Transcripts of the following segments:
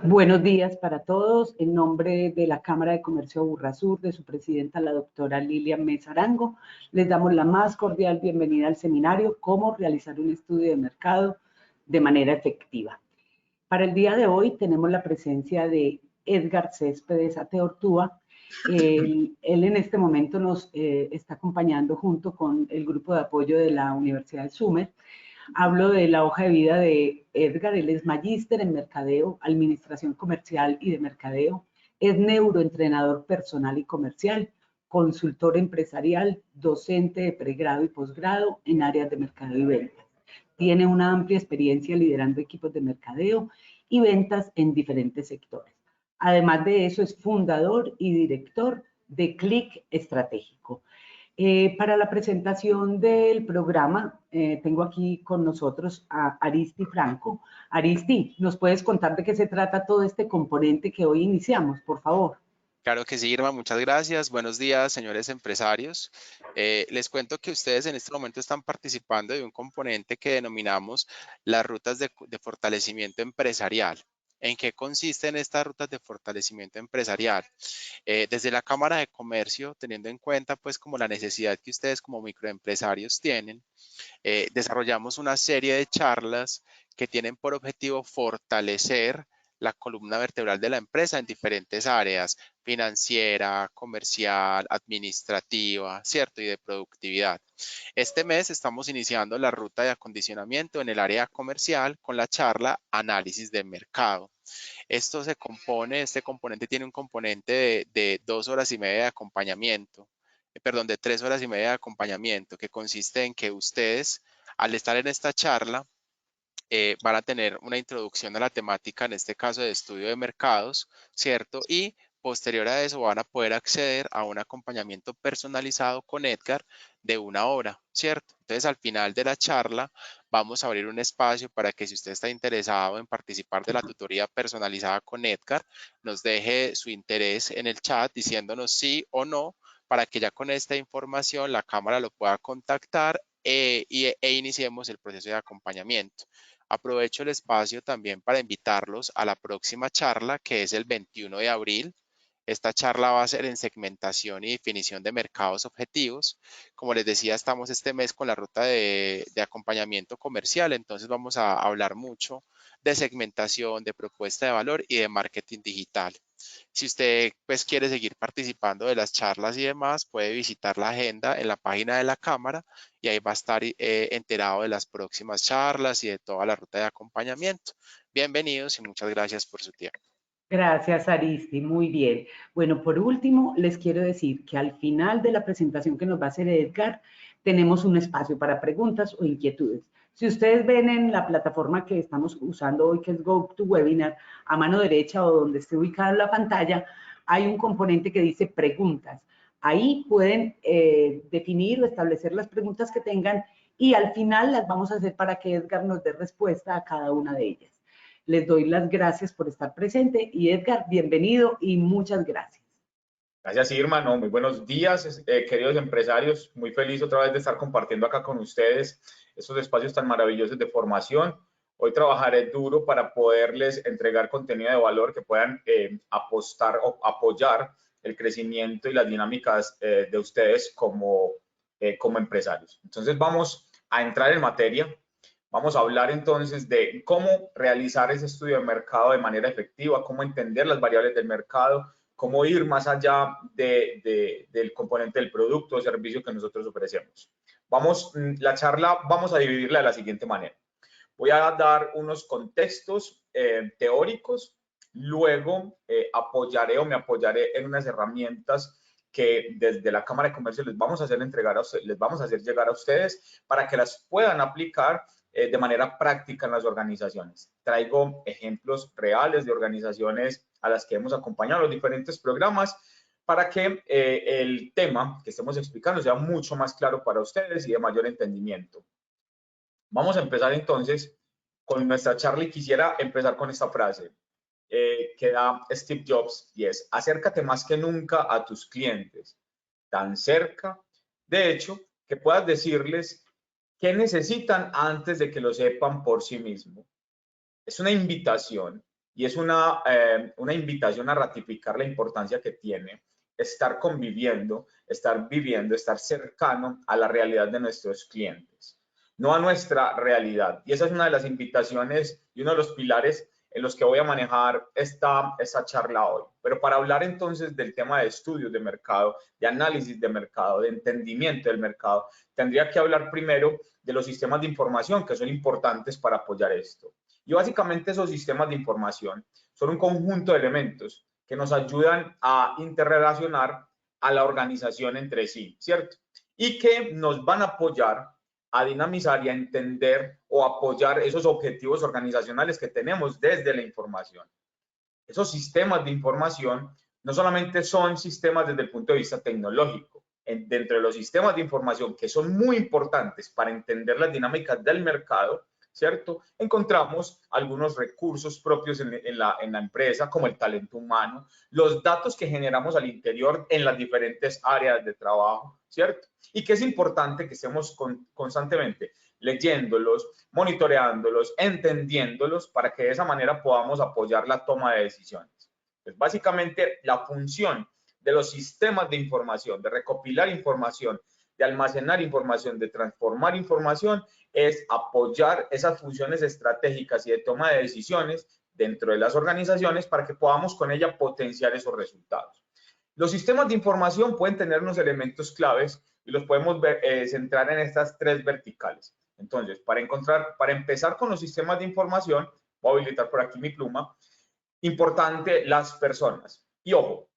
Buenos días para todos. En nombre de la Cámara de Comercio Burrasur, de su presidenta, la doctora Lilian Mesa Arango, les damos la más cordial bienvenida al seminario Cómo realizar un estudio de mercado de manera efectiva. Para el día de hoy tenemos la presencia de Edgar Céspedes Ateortúa. Él en este momento nos está acompañando junto con el grupo de apoyo de la Universidad de Summer. Hablo de la hoja de vida de Edgar. Él es magíster en mercadeo, administración comercial y de mercadeo. Es neuroentrenador personal y comercial, consultor empresarial, docente de pregrado y posgrado en áreas de mercadeo y ventas. Tiene una amplia experiencia liderando equipos de mercadeo y ventas en diferentes sectores. Además de eso, es fundador y director de Click Estratégico. Para la presentación del programa, tengo aquí con nosotros a Aristi Franco. Aristi, ¿nos puedes contar de qué se trata todo este componente que hoy iniciamos, por favor? Claro que sí, Irma, muchas gracias. Buenos días, señores empresarios. Les cuento que ustedes en este momento están participando de un componente que denominamos las rutas de fortalecimiento empresarial. ¿En qué consisten estas rutas de fortalecimiento empresarial? Desde la Cámara de Comercio, teniendo en cuenta pues como la necesidad que ustedes como microempresarios tienen, desarrollamos una serie de charlas que tienen por objetivo fortalecer la columna vertebral de la empresa en diferentes áreas: financiera, comercial, administrativa, ¿cierto? Y de productividad. Este mes estamos iniciando la ruta de acondicionamiento en el área comercial con la charla Análisis de Mercado. Este componente tiene un componente de 2 horas y media de acompañamiento, perdón, de 3 horas y media de acompañamiento, que consiste en que ustedes, al estar en esta charla, van a tener una introducción a la temática, en este caso de estudio de mercados, ¿cierto? Y posterior a eso van a poder acceder a un acompañamiento personalizado con Edgar de 1 hora, ¿cierto? Entonces, al final de la charla, vamos a abrir un espacio para que, si usted está interesado en participar de la tutoría personalizada con Edgar, nos deje su interés en el chat diciéndonos sí o no, para que ya con esta información la cámara lo pueda contactar e iniciemos el proceso de acompañamiento. Aprovecho el espacio también para invitarlos a la próxima charla, que es el 21 de abril. Esta charla va a ser en segmentación y definición de mercados objetivos. Como les decía, estamos este mes con la ruta de acompañamiento comercial, entonces vamos a hablar mucho de segmentación, de propuesta de valor y de marketing digital. Si usted pues quiere seguir participando de las charlas y demás, puede visitar la agenda en la página de la Cámara y ahí va a estar enterado de las próximas charlas y de toda la ruta de acompañamiento. Bienvenidos y muchas gracias por su tiempo. Gracias, Aristi. Muy bien. Bueno, por último, les quiero decir que al final de la presentación que nos va a hacer Edgar, tenemos un espacio para preguntas o inquietudes. Si ustedes ven en la plataforma que estamos usando hoy, que es GoToWebinar, a mano derecha o donde esté ubicada la pantalla, hay un componente que dice preguntas. Ahí pueden definir o establecer las preguntas que tengan y al final las vamos a hacer para que Edgar nos dé respuesta a cada una de ellas. Les doy las gracias por estar presente y Edgar, bienvenido y muchas gracias. Gracias, Irma. No, muy buenos días, queridos empresarios. Muy feliz otra vez de estar compartiendo acá con ustedes estos espacios tan maravillosos de formación. Hoy trabajaré duro para poderles entregar contenido de valor que puedan apostar o apoyar el crecimiento y las dinámicas de ustedes como empresarios. Entonces, vamos a entrar en materia. Vamos a hablar entonces de cómo realizar ese estudio de mercado de manera efectiva, cómo entender las variables del mercado, cómo ir más allá del componente del producto o servicio que nosotros ofrecemos. La charla vamos a dividirla de la siguiente manera. Voy a dar unos contextos teóricos, luego apoyaré o me apoyaré en unas herramientas que desde la Cámara de Comercio les vamos a hacer llegar a ustedes para que las puedan aplicar de manera práctica en las organizaciones. Traigo ejemplos reales de organizaciones a las que hemos acompañado los diferentes programas para que el tema que estemos explicando sea mucho más claro para ustedes y de mayor entendimiento. Vamos a empezar entonces con nuestra charla y quisiera empezar con esta frase que da Steve Jobs y es: acércate más que nunca a tus clientes, tan cerca, de hecho, que puedas decirles qué necesitan antes de que lo sepan por sí mismos. Es una invitación y es una invitación a ratificar la importancia que tiene estar conviviendo, estar viviendo, estar cercano a la realidad de nuestros clientes, no a nuestra realidad. Y esa es una de las invitaciones y uno de los pilares en los que voy a manejar esta charla hoy. Pero para hablar entonces del tema de estudios de mercado, de análisis de mercado, de entendimiento del mercado, tendría que hablar primero de los sistemas de información que son importantes para apoyar esto. Y básicamente esos sistemas de información son un conjunto de elementos que nos ayudan a interrelacionar a la organización entre sí, ¿cierto? Y que nos van a apoyar a dinamizar y a entender o apoyar esos objetivos organizacionales que tenemos desde la información. Esos sistemas de información no solamente son sistemas desde el punto de vista tecnológico, dentro de los sistemas de información que son muy importantes para entender las dinámicas del mercado, ¿cierto? Encontramos algunos recursos propios en la empresa, como el talento humano, los datos que generamos al interior en las diferentes áreas de trabajo, ¿cierto? Y que es importante que estemos constantemente leyéndolos, monitoreándolos, entendiéndolos, para que de esa manera podamos apoyar la toma de decisiones. Pues básicamente la función de los sistemas de información, de recopilar información, de almacenar información, de transformar información, es apoyar esas funciones estratégicas y de toma de decisiones dentro de las organizaciones para que podamos con ella potenciar esos resultados. Los sistemas de información pueden tener unos elementos claves y los podemos centrar en estas tres verticales. Entonces, para empezar con los sistemas de información, voy a habilitar por aquí mi pluma. Importante, las personas. Y ojo,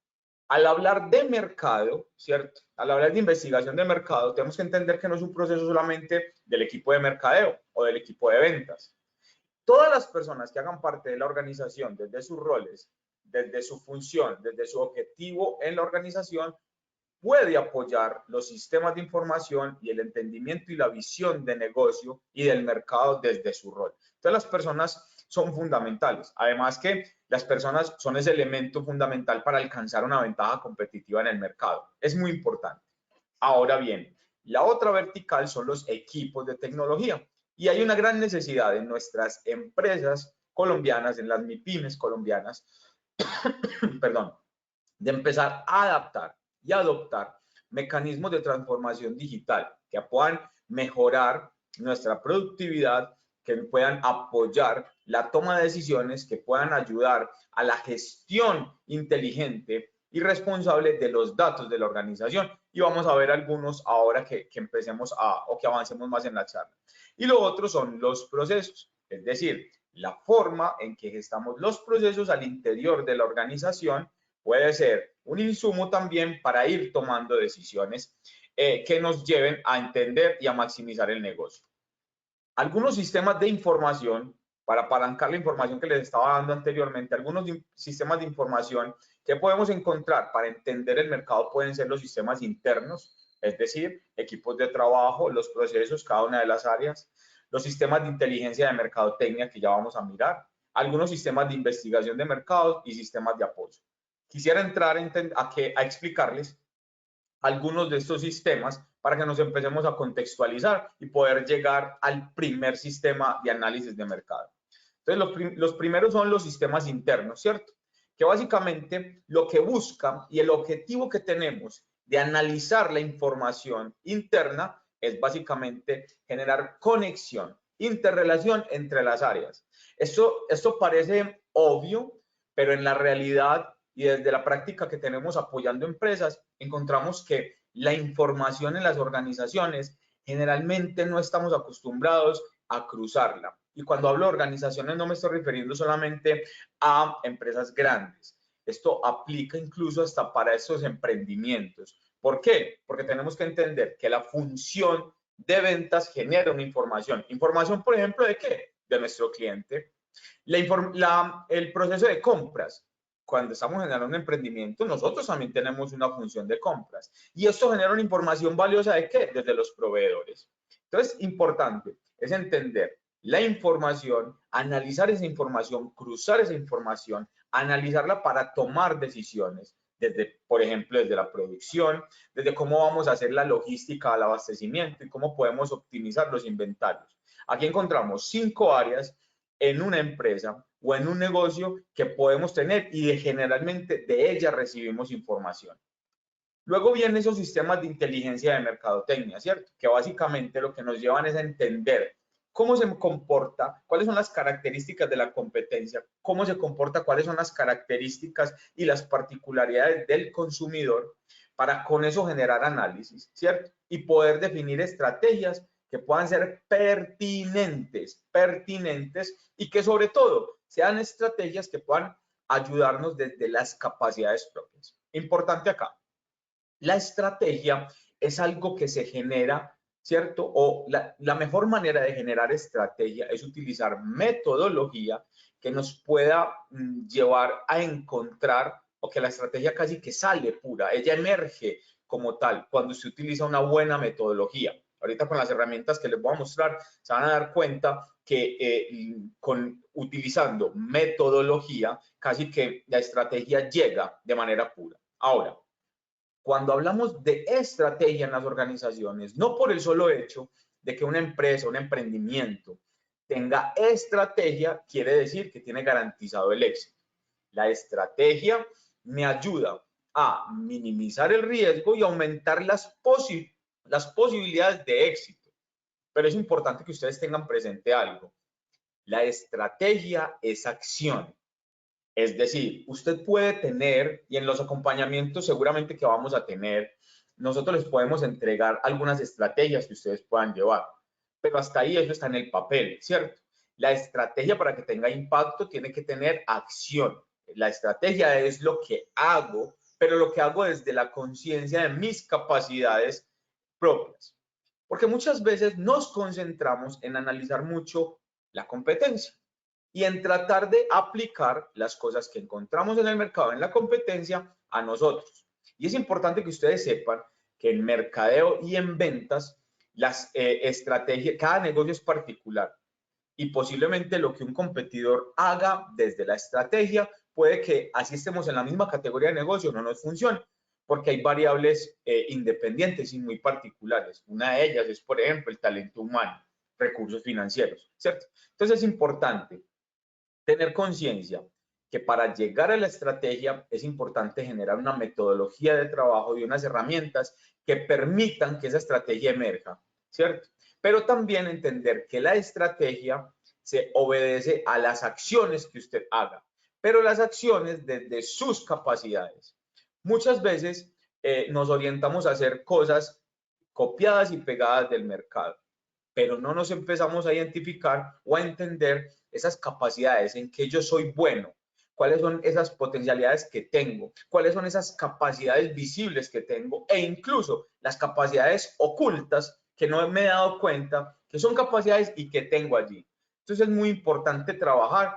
al hablar de mercado, ¿cierto? Al hablar de investigación de mercado, tenemos que entender que no es un proceso solamente del equipo de mercadeo o del equipo de ventas. Todas las personas que hagan parte de la organización, desde sus roles, desde su función, desde su objetivo en la organización, puede apoyar los sistemas de información y el entendimiento y la visión de negocio y del mercado desde su rol. Entonces, las personas son fundamentales. Además que las personas son ese elemento fundamental para alcanzar una ventaja competitiva en el mercado. Es muy importante. Ahora bien, la otra vertical son los equipos de tecnología. Y hay una gran necesidad en nuestras empresas colombianas, en las MIPYMES colombianas, perdón, de empezar a adaptar y adoptar mecanismos de transformación digital que puedan mejorar nuestra productividad, que puedan apoyar la toma de decisiones, que puedan ayudar a la gestión inteligente y responsable de los datos de la organización. Y vamos a ver algunos ahora que empecemos o que avancemos más en la charla. Y lo otro son los procesos, es decir, la forma en que gestamos los procesos al interior de la organización puede ser un insumo también para ir tomando decisiones que nos lleven a entender y a maximizar el negocio. Algunos sistemas de información, para apalancar la información que les estaba dando anteriormente, algunos sistemas de información que podemos encontrar para entender el mercado pueden ser los sistemas internos, es decir, equipos de trabajo, los procesos, cada una de las áreas, los sistemas de inteligencia de mercadotecnia que ya vamos a mirar, algunos sistemas de investigación de mercados y sistemas de apoyo. Quisiera entrar a explicarles algunos de estos sistemas para que nos empecemos a contextualizar y poder llegar al primer sistema de análisis de mercado. Entonces, los primeros son los sistemas internos, ¿cierto? Que básicamente lo que busca y el objetivo que tenemos de analizar la información interna es básicamente generar conexión, interrelación entre las áreas. Esto parece obvio, pero en la realidad y desde la práctica que tenemos apoyando empresas, encontramos que la información en las organizaciones generalmente no estamos acostumbrados a cruzarla. Y cuando hablo de organizaciones no me estoy refiriendo solamente a empresas grandes. Esto aplica incluso hasta para esos emprendimientos. ¿Por qué? Porque tenemos que entender que la función de ventas genera una información. ¿Información, por ejemplo, de qué? De nuestro cliente. El proceso de compras. Cuando estamos generando un emprendimiento, nosotros también tenemos una función de compras. Y esto genera una información valiosa ¿de qué? Desde los proveedores. Entonces, importante es entender la información, analizar esa información, cruzar esa información, analizarla para tomar decisiones, desde, por ejemplo, desde la producción, desde cómo vamos a hacer la logística al abastecimiento y cómo podemos optimizar los inventarios. Aquí encontramos 5 áreas en una empresa o en un negocio que podemos tener y generalmente de ella recibimos información. Luego vienen esos sistemas de inteligencia de mercadotecnia, ¿cierto? Que básicamente lo que nos llevan es a entender cómo se comporta, cuáles son las características de la competencia, cómo se comporta, cuáles son las características y las particularidades del consumidor, para con eso generar análisis, ¿cierto? Y poder definir estrategias que puedan ser pertinentes y que sobre todo sean estrategias que puedan ayudarnos desde las capacidades propias. Importante acá. La estrategia es algo que se genera, ¿cierto? O la mejor manera de generar estrategia es utilizar metodología que nos pueda llevar a encontrar, o que la estrategia casi que sale pura, ella emerge como tal cuando se utiliza una buena metodología. Ahorita con las herramientas que les voy a mostrar se van a dar cuenta que utilizando metodología casi que la estrategia llega de manera pura. Ahora, cuando hablamos de estrategia en las organizaciones, no por el solo hecho de que una empresa, un emprendimiento tenga estrategia, quiere decir que tiene garantizado el éxito. La estrategia me ayuda a minimizar el riesgo y aumentar las posibilidades de éxito. Pero es importante que ustedes tengan presente algo. La estrategia es acción. Es decir, usted puede tener, y en los acompañamientos seguramente que vamos a tener, nosotros les podemos entregar algunas estrategias que ustedes puedan llevar, pero hasta ahí eso está en el papel, ¿cierto? La estrategia para que tenga impacto tiene que tener acción. La estrategia es lo que hago, pero lo que hago desde la conciencia de mis capacidades propias. Porque muchas veces nos concentramos en analizar mucho la competencia y en tratar de aplicar las cosas que encontramos en el mercado, en la competencia, a nosotros. Y es importante que ustedes sepan que en mercadeo y en ventas, las estrategias, cada negocio es particular y posiblemente lo que un competidor haga desde la estrategia puede que así estemos en la misma categoría de negocio, no nos funcione, porque hay variables independientes y muy particulares. Una de ellas es, por ejemplo, el talento humano, recursos financieros, ¿cierto? Entonces es importante tener conciencia que para llegar a la estrategia es importante generar una metodología de trabajo y unas herramientas que permitan que esa estrategia emerja, ¿cierto? Pero también entender que la estrategia se obedece a las acciones que usted haga, pero las acciones desde sus capacidades. Muchas veces nos orientamos a hacer cosas copiadas y pegadas del mercado, pero no nos empezamos a identificar o a entender esas capacidades en que yo soy bueno, cuáles son esas potencialidades que tengo, cuáles son esas capacidades visibles que tengo e incluso las capacidades ocultas que no me he dado cuenta que son capacidades y que tengo allí. Entonces es muy importante trabajar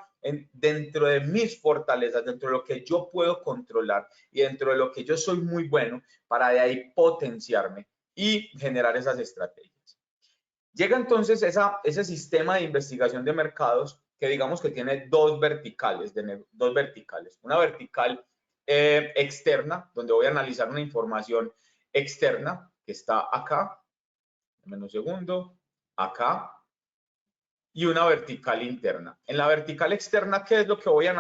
dentro de mis fortalezas, dentro de lo que yo puedo controlar y dentro de lo que yo soy muy bueno para de ahí potenciarme y generar esas estrategias. Llega entonces ese sistema de investigación de mercados que digamos que tiene dos verticales. Una vertical externa, donde voy a analizar una información externa que está acá, dame un segundo, acá, y una vertical interna. En la vertical externa, ¿qué es lo que voy a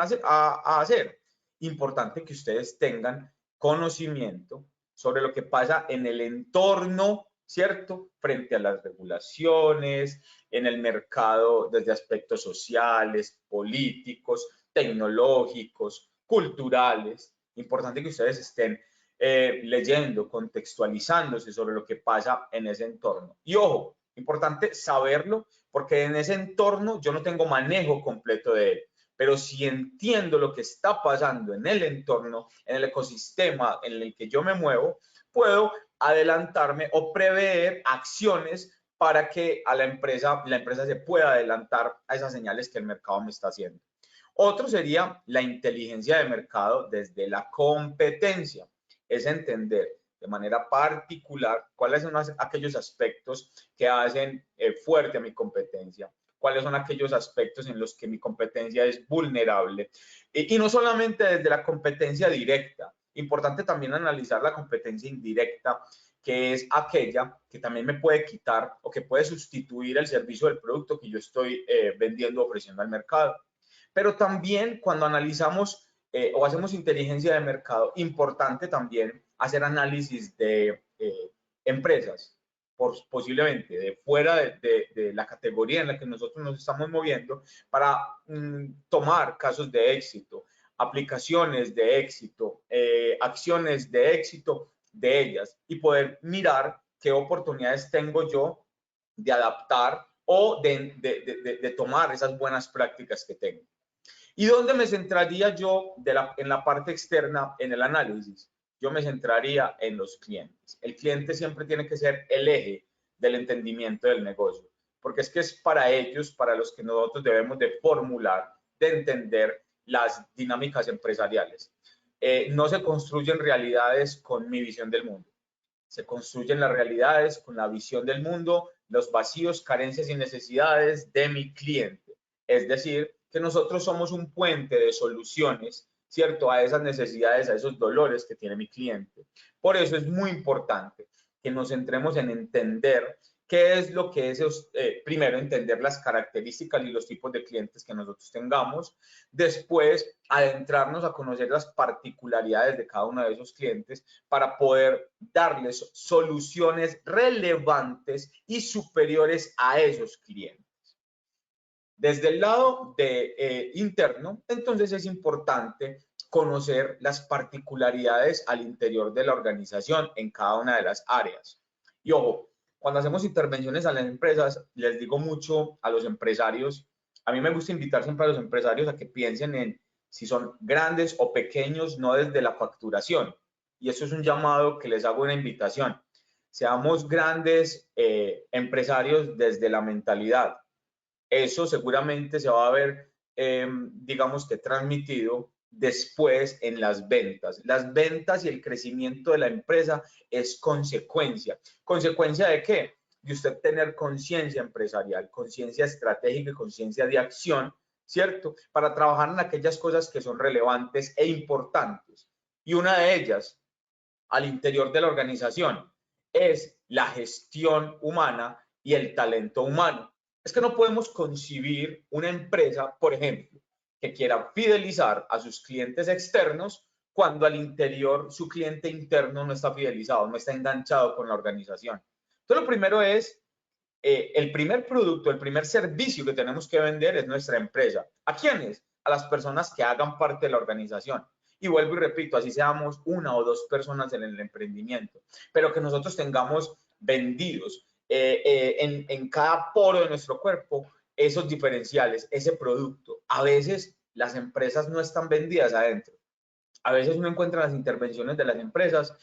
hacer? Importante que ustedes tengan conocimiento sobre lo que pasa en el entorno, ¿cierto? Frente a las regulaciones, en el mercado desde aspectos sociales, políticos, tecnológicos, culturales. Importante que ustedes estén leyendo, contextualizándose sobre lo que pasa en ese entorno. Y ojo, importante saberlo porque en ese entorno yo no tengo manejo completo de él. Pero si entiendo lo que está pasando en el entorno, en el ecosistema en el que yo me muevo, puedo adelantarme o prever acciones para que a la empresa se pueda adelantar a esas señales que el mercado me está haciendo. Otro sería la inteligencia de mercado desde la competencia. Es entender de manera particular cuáles son aquellos aspectos que hacen fuerte a mi competencia, cuáles son aquellos aspectos en los que mi competencia es vulnerable. Y no solamente desde la competencia directa, importante también analizar la competencia indirecta, que es aquella que también me puede quitar o que puede sustituir el servicio del producto que yo estoy vendiendo o ofreciendo al mercado. Pero también cuando analizamos o hacemos inteligencia de mercado, importante también hacer análisis de empresas, posiblemente de fuera de la categoría en la que nosotros nos estamos moviendo, para tomar casos de éxito, aplicaciones de éxito, acciones de éxito de ellas y poder mirar qué oportunidades tengo yo de adaptar o de tomar esas buenas prácticas que tengo. ¿Y dónde me centraría yo en la parte externa, en el análisis? Yo me centraría en los clientes. El cliente siempre tiene que ser el eje del entendimiento del negocio, porque es que es para ellos, para los que nosotros debemos de formular, de entender las dinámicas empresariales. No se construyen realidades con mi visión del mundo. Se construyen las realidades con la visión del mundo, los vacíos, carencias y necesidades de mi cliente. Es decir, que nosotros somos un puente de soluciones, ¿cierto?, a esas necesidades, a esos dolores que tiene mi cliente. Por eso es muy importante que nos centremos en entender qué es lo que es, primero, entender las características y los tipos de clientes que nosotros tengamos. Después, adentrarnos a conocer las particularidades de cada uno de esos clientes para poder darles soluciones relevantes y superiores a esos clientes. Desde el lado interno, entonces es importante conocer las particularidades al interior de la organización en cada una de las áreas. Y ojo, cuando hacemos intervenciones a las empresas, les digo mucho a los empresarios, a mí me gusta invitar siempre a los empresarios a que piensen en si son grandes o pequeños, no desde la facturación. Y eso es un llamado que les hago, una invitación. Seamos grandes empresarios desde la mentalidad. Eso seguramente se va a ver, digamos que transmitido después en las ventas. Las ventas y el crecimiento de la empresa es consecuencia. ¿Consecuencia de qué? De usted tener conciencia empresarial, conciencia estratégica y conciencia de acción, ¿cierto? Para trabajar en aquellas cosas que son relevantes e importantes. Y una de ellas, al interior de la organización, es la gestión humana y el talento humano. Es que no podemos concebir una empresa, por ejemplo, que quiera fidelizar a sus clientes externos cuando al interior su cliente interno no está fidelizado, no está enganchado con la organización. Entonces, lo primero es, el primer producto, el primer servicio que tenemos que vender es nuestra empresa. ¿A quiénes? A las personas que hagan parte de la organización. Y vuelvo y repito, así seamos una o dos personas en el emprendimiento, pero que nosotros tengamos vendidos en cada poro de nuestro cuerpo esos diferenciales, ese producto. A veces las empresas no están vendidas adentro. A veces uno encuentra en las intervenciones de las empresas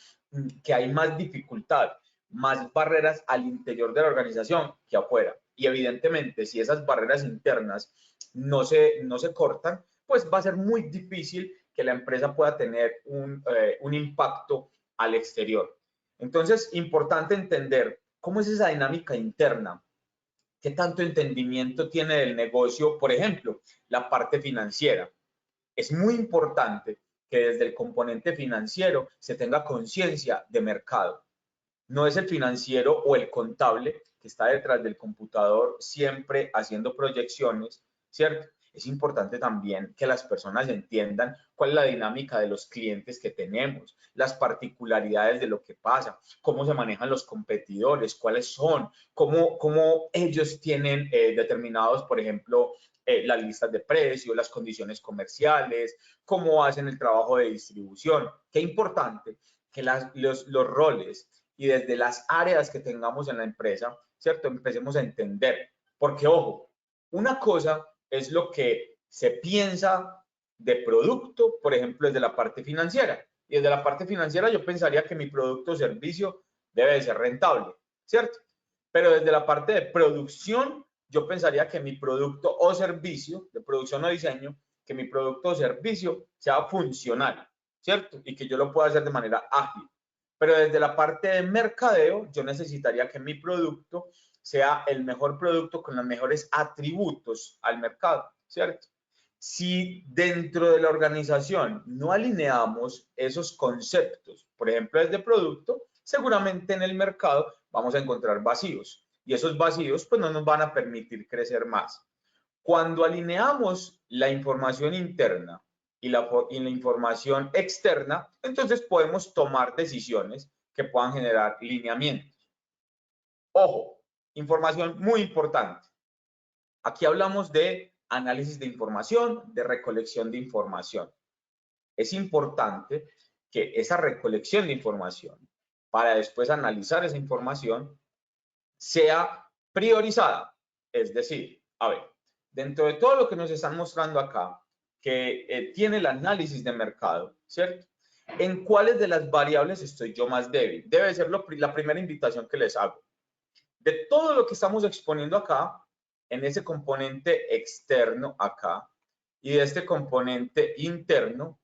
que hay más dificultad, más barreras al interior de la organización que afuera. Y evidentemente, si esas barreras internas no se cortan, pues va a ser muy difícil que la empresa pueda tener un impacto al exterior. Entonces, importante entender cómo es esa dinámica interna, qué tanto entendimiento tiene del negocio, por ejemplo, la parte financiera. Es muy importante que desde el componente financiero se tenga conciencia de mercado. No es el financiero o el contable que está detrás del computador siempre haciendo proyecciones, ¿cierto? Es importante también que las personas entiendan cuál es la dinámica de los clientes que tenemos, las particularidades de lo que pasa, cómo se manejan los competidores, cuáles son, cómo ellos tienen determinados, por ejemplo, las listas de precios, las condiciones comerciales, cómo hacen el trabajo de distribución. Qué importante que los roles y desde las áreas que tengamos en la empresa, ¿cierto? Empecemos a entender. Porque, ojo, una cosa es lo que se piensa de producto, por ejemplo, desde la parte financiera. Y desde la parte financiera yo pensaría que mi producto o servicio debe de ser rentable, ¿cierto? Pero desde la parte de producción, yo pensaría que mi producto o servicio, de producción o diseño, que mi producto o servicio sea funcional, ¿cierto? Y que yo lo pueda hacer de manera ágil. Pero desde la parte de mercadeo, yo necesitaría que mi producto sea el mejor producto con los mejores atributos al mercado, ¿cierto? Si dentro de la organización no alineamos esos conceptos, por ejemplo, desde producto, seguramente en el mercado vamos a encontrar vacíos y esos vacíos pues no nos van a permitir crecer más. Cuando alineamos la información interna y la información externa, entonces podemos tomar decisiones que puedan generar lineamientos. Ojo, información muy importante. Aquí hablamos de análisis de información, de recolección de información. Es importante que esa recolección de información, para después analizar esa información, sea priorizada. Es decir, a ver, dentro de todo lo que nos están mostrando acá, que tiene el análisis de mercado, ¿cierto? ¿En cuáles de las variables estoy yo más débil? Debe ser la primera invitación que les hago. De todo lo que estamos exponiendo acá, en ese componente externo acá y de este componente interno,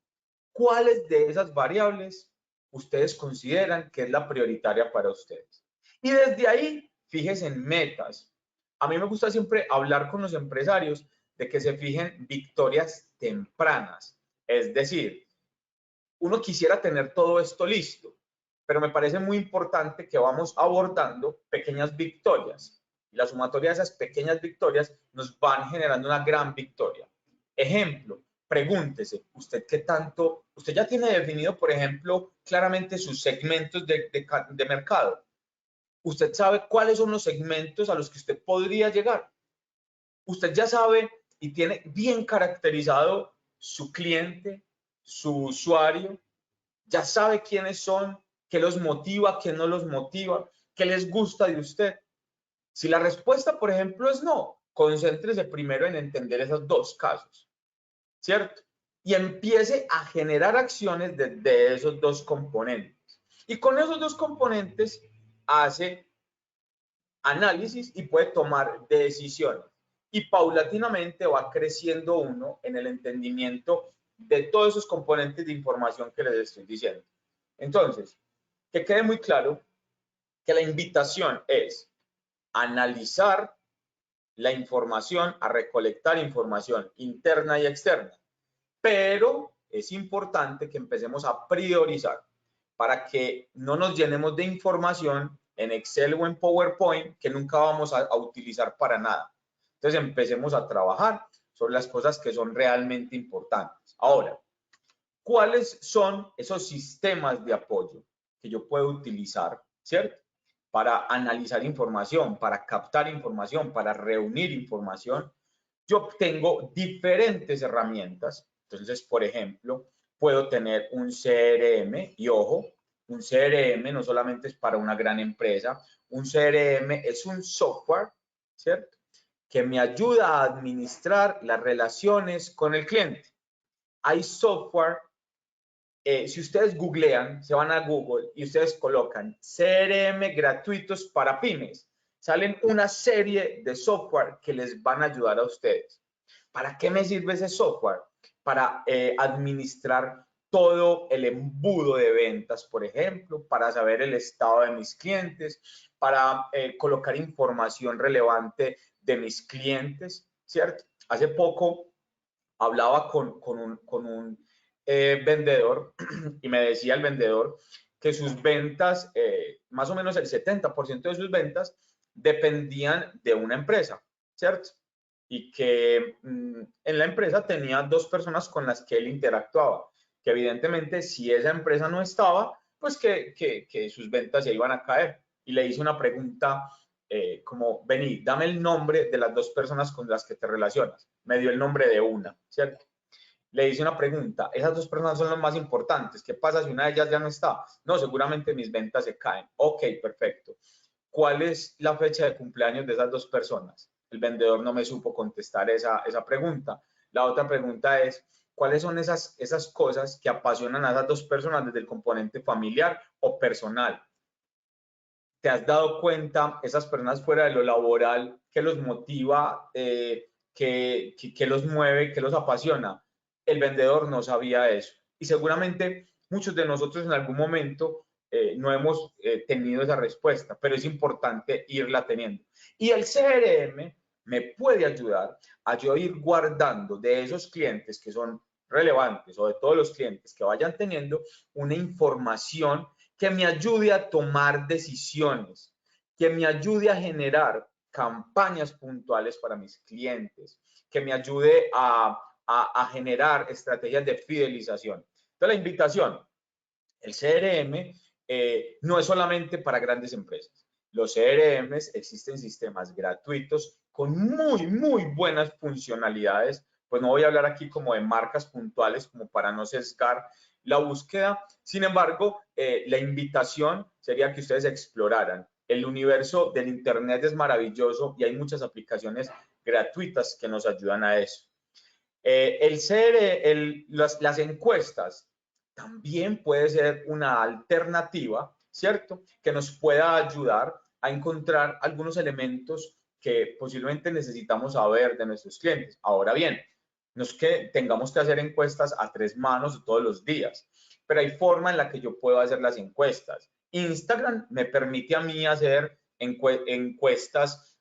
¿cuáles de esas variables ustedes consideran que es la prioritaria para ustedes? Y desde ahí, fíjense en metas. A mí me gusta siempre hablar con los empresarios de que se fijen victorias tempranas. Es decir, uno quisiera tener todo esto listo, pero me parece muy importante que vamos abordando pequeñas victorias. Y la sumatoria de esas pequeñas victorias nos van generando una gran victoria. Ejemplo, pregúntese, ¿usted qué tanto? Usted ya tiene definido, por ejemplo, claramente sus segmentos de mercado. Usted sabe cuáles son los segmentos a los que usted podría llegar. Usted ya sabe y tiene bien caracterizado su cliente, su usuario, ya sabe quiénes son, qué los motiva, qué no los motiva, qué les gusta de usted. Si la respuesta, por ejemplo, es no, concéntrese primero en entender esos dos casos, ¿cierto? Y empiece a generar acciones de esos dos componentes. Y con esos dos componentes hace análisis y puede tomar decisiones. Y paulatinamente va creciendo uno en el entendimiento de todos esos componentes de información que les estoy diciendo. Entonces, que quede muy claro que la invitación es analizar la información, a recolectar información interna y externa, pero es importante que empecemos a priorizar para que no nos llenemos de información en Excel o en PowerPoint que nunca vamos a utilizar para nada. Entonces empecemos a trabajar sobre las cosas que son realmente importantes. Ahora, ¿cuáles son esos sistemas de apoyo que yo puedo utilizar, ¿cierto? Para analizar información, para captar información, para reunir información? Yo tengo diferentes herramientas. Entonces, por ejemplo, puedo tener un CRM y ojo, un CRM no solamente es para una gran empresa, un CRM es un software, ¿cierto? Que me ayuda a administrar las relaciones con el cliente. Hay software, si ustedes googlean, se van a Google y ustedes colocan CRM gratuitos para pymes, salen una serie de software que les van a ayudar a ustedes. ¿Para qué me sirve ese software? Para administrar todo el embudo de ventas, por ejemplo, para saber el estado de mis clientes, para colocar información relevante de mis clientes, ¿cierto? Hace poco hablaba con un vendedor y me decía el vendedor que sus ventas, más o menos el 70% de sus ventas dependían de una empresa, ¿cierto? Y que en la empresa tenía dos personas con las que él interactuaba, que evidentemente si esa empresa no estaba, pues que sus ventas se iban a caer. Y le hice una pregunta como, vení, dame el nombre de las dos personas con las que te relacionas. Me dio el nombre de una, ¿cierto? Le hice una pregunta, esas dos personas son las más importantes, ¿qué pasa si una de ellas ya no está? No, seguramente mis ventas se caen. Ok, perfecto. ¿Cuál es la fecha de cumpleaños de esas dos personas? El vendedor no me supo contestar esa pregunta. La otra pregunta es, ¿cuáles son esas cosas que apasionan a esas dos personas desde el componente familiar o personal? ¿Te has dado cuenta esas personas fuera de lo laboral que los motiva, que los mueve, que los apasiona? El vendedor no sabía eso. Y seguramente muchos de nosotros en algún momento no hemos tenido esa respuesta, pero es importante irla teniendo. Y el CRM me puede ayudar a yo ir guardando de esos clientes que son relevantes o de todos los clientes que vayan teniendo una información que me ayude a tomar decisiones, que me ayude a generar campañas puntuales para mis clientes, que me ayude a generar estrategias de fidelización. Entonces, la invitación, el CRM no es solamente para grandes empresas. Los CRMs existen sistemas gratuitos con muy buenas funcionalidades. Pues no voy a hablar aquí como de marcas puntuales como para no sesgar la búsqueda. Sin embargo, la invitación sería que ustedes exploraran. El universo del Internet es maravilloso y hay muchas aplicaciones gratuitas que nos ayudan a eso. Las encuestas también puede ser una alternativa, ¿cierto? Que nos pueda ayudar a encontrar algunos elementos que posiblemente necesitamos saber de nuestros clientes. Ahora bien, no es que tengamos que hacer encuestas a 3 manos todos los días, pero hay forma en la que yo puedo hacer las encuestas. Instagram me permite a mí hacer encuestas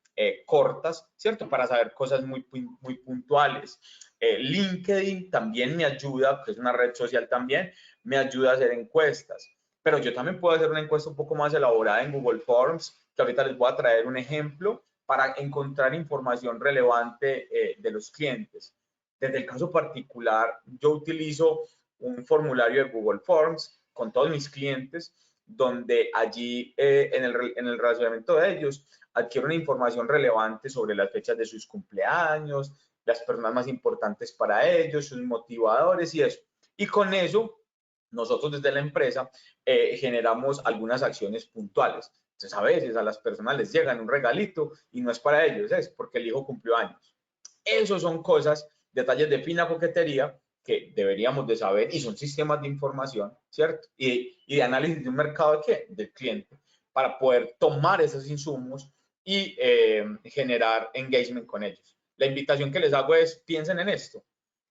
cortas, ¿cierto? Para saber cosas muy puntuales. LinkedIn también me ayuda, que es una red social también, me ayuda a hacer encuestas. Pero yo también puedo hacer una encuesta un poco más elaborada en Google Forms, que ahorita les voy a traer un ejemplo para encontrar información relevante de los clientes. Desde el caso particular, yo utilizo un formulario de Google Forms con todos mis clientes, donde allí en el relacionamiento de ellos adquiero una información relevante sobre las fechas de sus cumpleaños, las personas más importantes para ellos, sus motivadores y eso. Y con eso, nosotros desde la empresa generamos algunas acciones puntuales. Entonces, a veces a las personas les llegan un regalito y no es para ellos, es porque el hijo cumplió años. Esos son cosas, detalles de fina coquetería que deberíamos de saber y son sistemas de información, ¿cierto? Y de análisis de un mercado de qué? Del cliente, para poder tomar esos insumos y generar engagement con ellos. La invitación que les hago es, piensen en esto,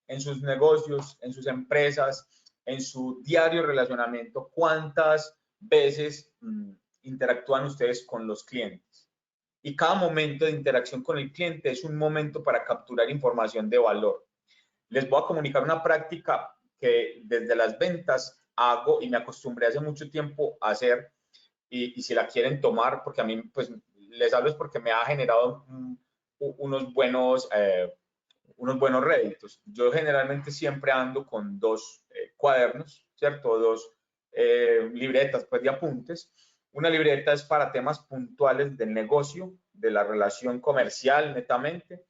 en sus negocios, en sus empresas, en su diario relacionamiento, cuántas veces interactúan ustedes con los clientes. Y cada momento de interacción con el cliente es un momento para capturar información de valor. Les voy a comunicar una práctica que desde las ventas hago y me acostumbré hace mucho tiempo a hacer, y si la quieren tomar, porque a mí, pues, les hablo es porque me ha generado unos buenos réditos. Yo generalmente siempre ando con 2 cuadernos, ¿cierto? 2 libretas, pues, de apuntes. Una libreta es para temas puntuales del negocio, de la relación comercial netamente,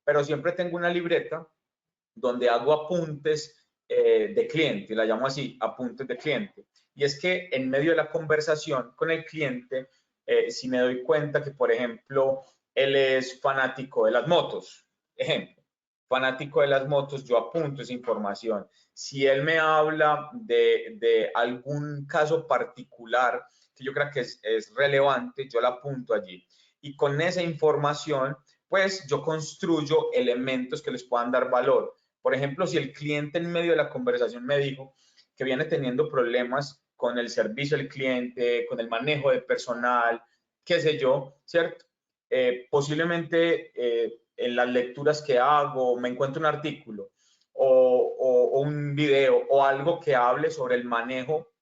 pero siempre tengo una libreta donde hago apuntes de cliente, la llamo así, apuntes de cliente. Y es que en medio de la conversación con el cliente, si me doy cuenta que, por ejemplo, él es fanático de las motos, ejemplo, fanático de las motos, yo apunto esa información. Si él me habla de algún caso particular que yo creo que es relevante, yo la apunto allí. Y con esa información, pues yo construyo elementos que les puedan dar valor. Por ejemplo, si el cliente en medio de la conversación me dijo que viene teniendo problemas con el servicio al cliente, con el manejo de personal, qué sé yo, ¿cierto? Posiblemente en las lecturas que hago me encuentro un artículo o un video o algo que hable sobre el manejo,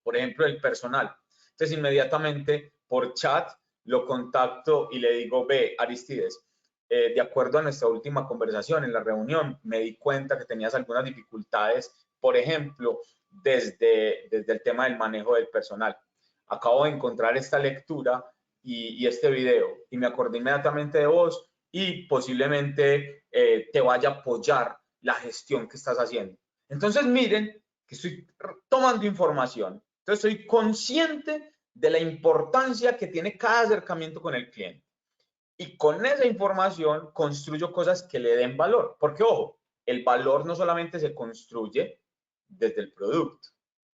por ejemplo, del personal. Entonces, inmediatamente por chat lo contacto y le digo, ve, Aristides, de acuerdo a nuestra última conversación en la reunión, me di cuenta que tenías algunas dificultades, por ejemplo, desde el tema del manejo del personal. Acabo de encontrar esta lectura y este video y me acordé inmediatamente de vos y posiblemente te vaya a apoyar la gestión que estás haciendo. Entonces, miren que estoy tomando información. Entonces, soy consciente de la importancia que tiene cada acercamiento con el cliente. Y con esa información construyo cosas que le den valor. Porque, ojo, el valor no solamente se construye desde el producto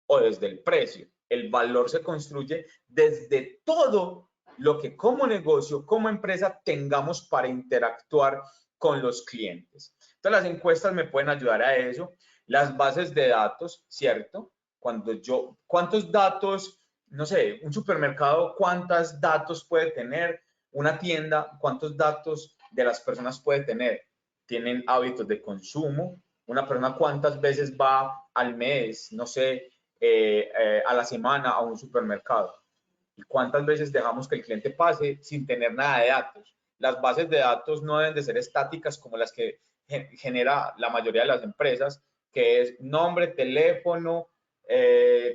o desde el precio. El valor se construye desde todo lo que como negocio, como empresa, tengamos para interactuar con los clientes. Entonces, las encuestas me pueden ayudar a eso. Las bases de datos, ¿cierto? ¿Cuántos datos, no sé, un supermercado, cuántos datos puede tener? Una tienda, ¿cuántos datos de las personas puede tener? ¿Tienen hábitos de consumo? Una persona, ¿cuántas veces va al mes? No sé, a la semana a un supermercado. ¿Y cuántas veces dejamos que el cliente pase sin tener nada de datos? Las bases de datos no deben de ser estáticas como las que genera la mayoría de las empresas, que es nombre, teléfono,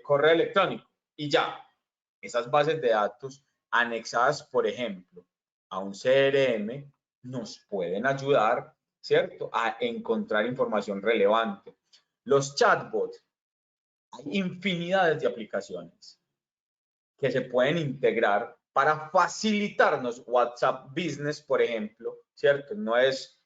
correo electrónico y ya. Esas bases de datos anexadas, por ejemplo, a un CRM, nos pueden ayudar, ¿cierto?, a encontrar información relevante. Los chatbots, hay infinidades de aplicaciones que se pueden integrar para facilitarnos WhatsApp Business, por ejemplo, ¿cierto? No es,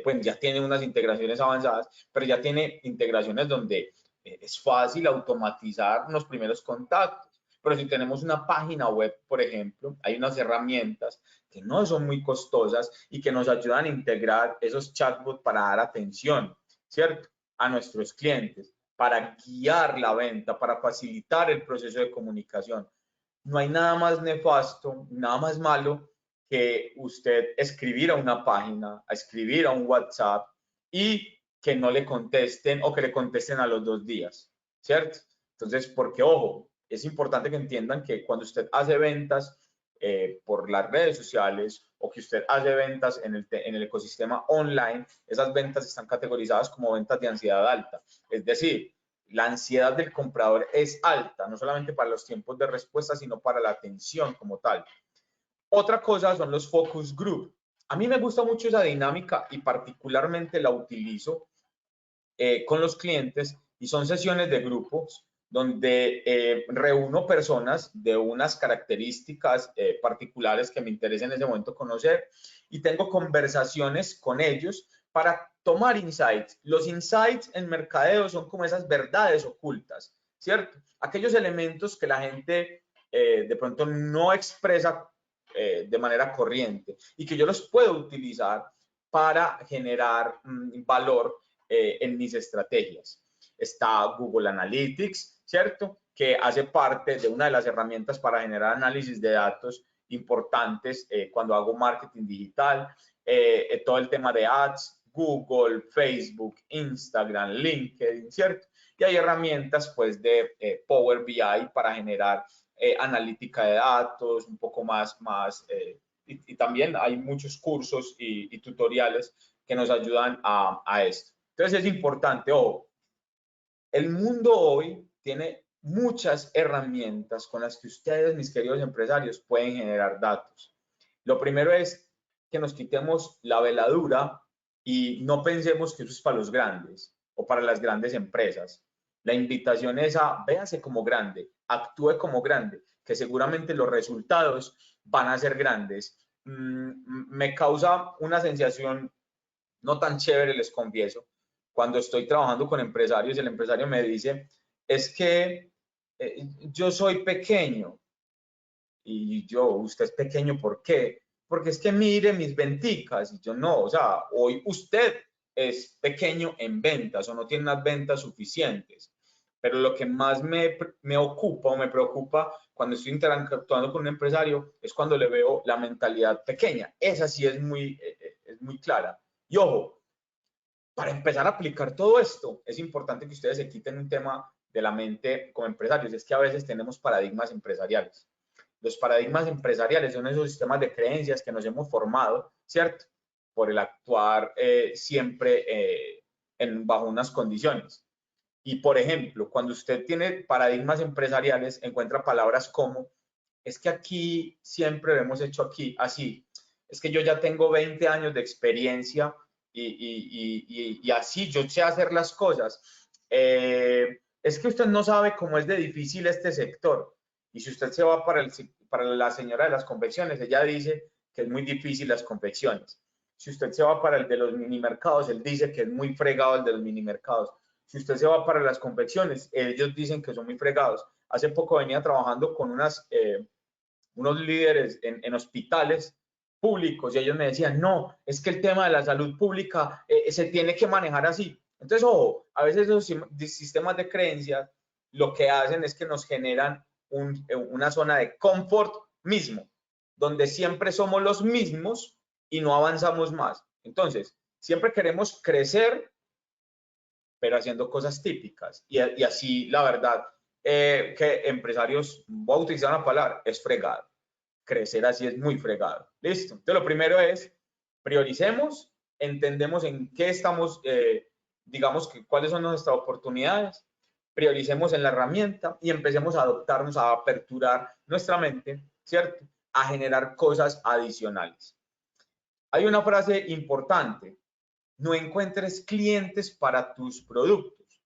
pues ya tiene unas integraciones avanzadas, pero ya tiene integraciones donde es fácil automatizar los primeros contactos. Pero si tenemos una página web, por ejemplo, hay unas herramientas que no son muy costosas y que nos ayudan a integrar esos chatbots para dar atención, ¿cierto?, a nuestros clientes, para guiar la venta, para facilitar el proceso de comunicación. No hay nada más nefasto, nada más malo que usted escribir a una página, a escribir a un WhatsApp y que no le contesten o que le contesten a los 2 días, ¿cierto? Entonces, porque ojo, es importante que entiendan que cuando usted hace ventas por las redes sociales o que usted hace ventas en el ecosistema online, esas ventas están categorizadas como ventas de ansiedad alta. Es decir, la ansiedad del comprador es alta, no solamente para los tiempos de respuesta, sino para la atención como tal. Otra cosa son los focus group. A mí me gusta mucho esa dinámica y particularmente la utilizo con los clientes y son sesiones de grupos donde reúno personas de unas características particulares que me interesa en ese momento conocer y tengo conversaciones con ellos para tomar insights. Los insights en mercadeo son como esas verdades ocultas, ¿cierto? Aquellos elementos que la gente de pronto no expresa de manera corriente y que yo los puedo utilizar para generar valor en mis estrategias. Está Google Analytics, ¿cierto?, que hace parte de una de las herramientas para generar análisis de datos importantes cuando hago marketing digital, todo el tema de ads, Google, Facebook, Instagram, LinkedIn, ¿cierto? Y hay herramientas pues de Power BI para generar analítica de datos, un poco más y también hay muchos cursos y tutoriales que nos ayudan a esto. Entonces es importante, ojo, el mundo hoy tiene muchas herramientas con las que ustedes, mis queridos empresarios, pueden generar datos. Lo primero es que nos quitemos la veladura y no pensemos que eso es para los grandes o para las grandes empresas. La invitación es a véase como grande, actúe como grande, que seguramente los resultados van a ser grandes. Me causa una sensación no tan chévere, les confieso, cuando estoy trabajando con empresarios, el empresario me dice, es que yo soy pequeño. Y yo, ¿usted es pequeño por qué? Porque es que mire mis venticas. Y yo, no, o sea, hoy usted es pequeño en ventas o no tiene unas ventas suficientes. Pero lo que más me ocupa o me preocupa cuando estoy interactuando con un empresario es cuando le veo la mentalidad pequeña. Esa sí es muy clara. Y ojo, para empezar a aplicar todo esto, es importante que ustedes se quiten un tema de la mente como empresarios. Es que a veces tenemos paradigmas empresariales. Los paradigmas empresariales son esos sistemas de creencias que nos hemos formado, ¿cierto?, por el actuar siempre bajo unas condiciones. Y, por ejemplo, cuando usted tiene paradigmas empresariales, encuentra palabras como, es que aquí siempre lo hemos hecho aquí, así. Es que yo ya tengo 20 años de experiencia y así yo sé hacer las cosas. Es que usted no sabe cómo es de difícil este sector. Y si usted se va para la señora de las confecciones, ella dice que es muy difícil las confecciones. Si usted se va para el de los mini mercados, él dice que es muy fregado el de los mini mercados. Si usted se va para las confecciones, ellos dicen que son muy fregados. Hace poco venía trabajando con unos líderes en hospitales públicos y ellos me decían, no, es que el tema de la salud pública se tiene que manejar así. Entonces, ojo, a veces esos sistemas de creencias lo que hacen es que nos generan una zona de confort mismo, donde siempre somos los mismos y no avanzamos más. Entonces, siempre queremos crecer, pero haciendo cosas típicas. Y así, la verdad, que empresarios, voy a utilizar una palabra, es fregado. Crecer así es muy fregado. Listo. Entonces, lo primero es prioricemos, entendemos en qué estamos, digamos que cuáles son nuestras oportunidades, prioricemos en la herramienta y empecemos a adoptarnos, a aperturar nuestra mente, ¿cierto? A generar cosas adicionales. Hay una frase importante: no encuentres clientes para tus productos,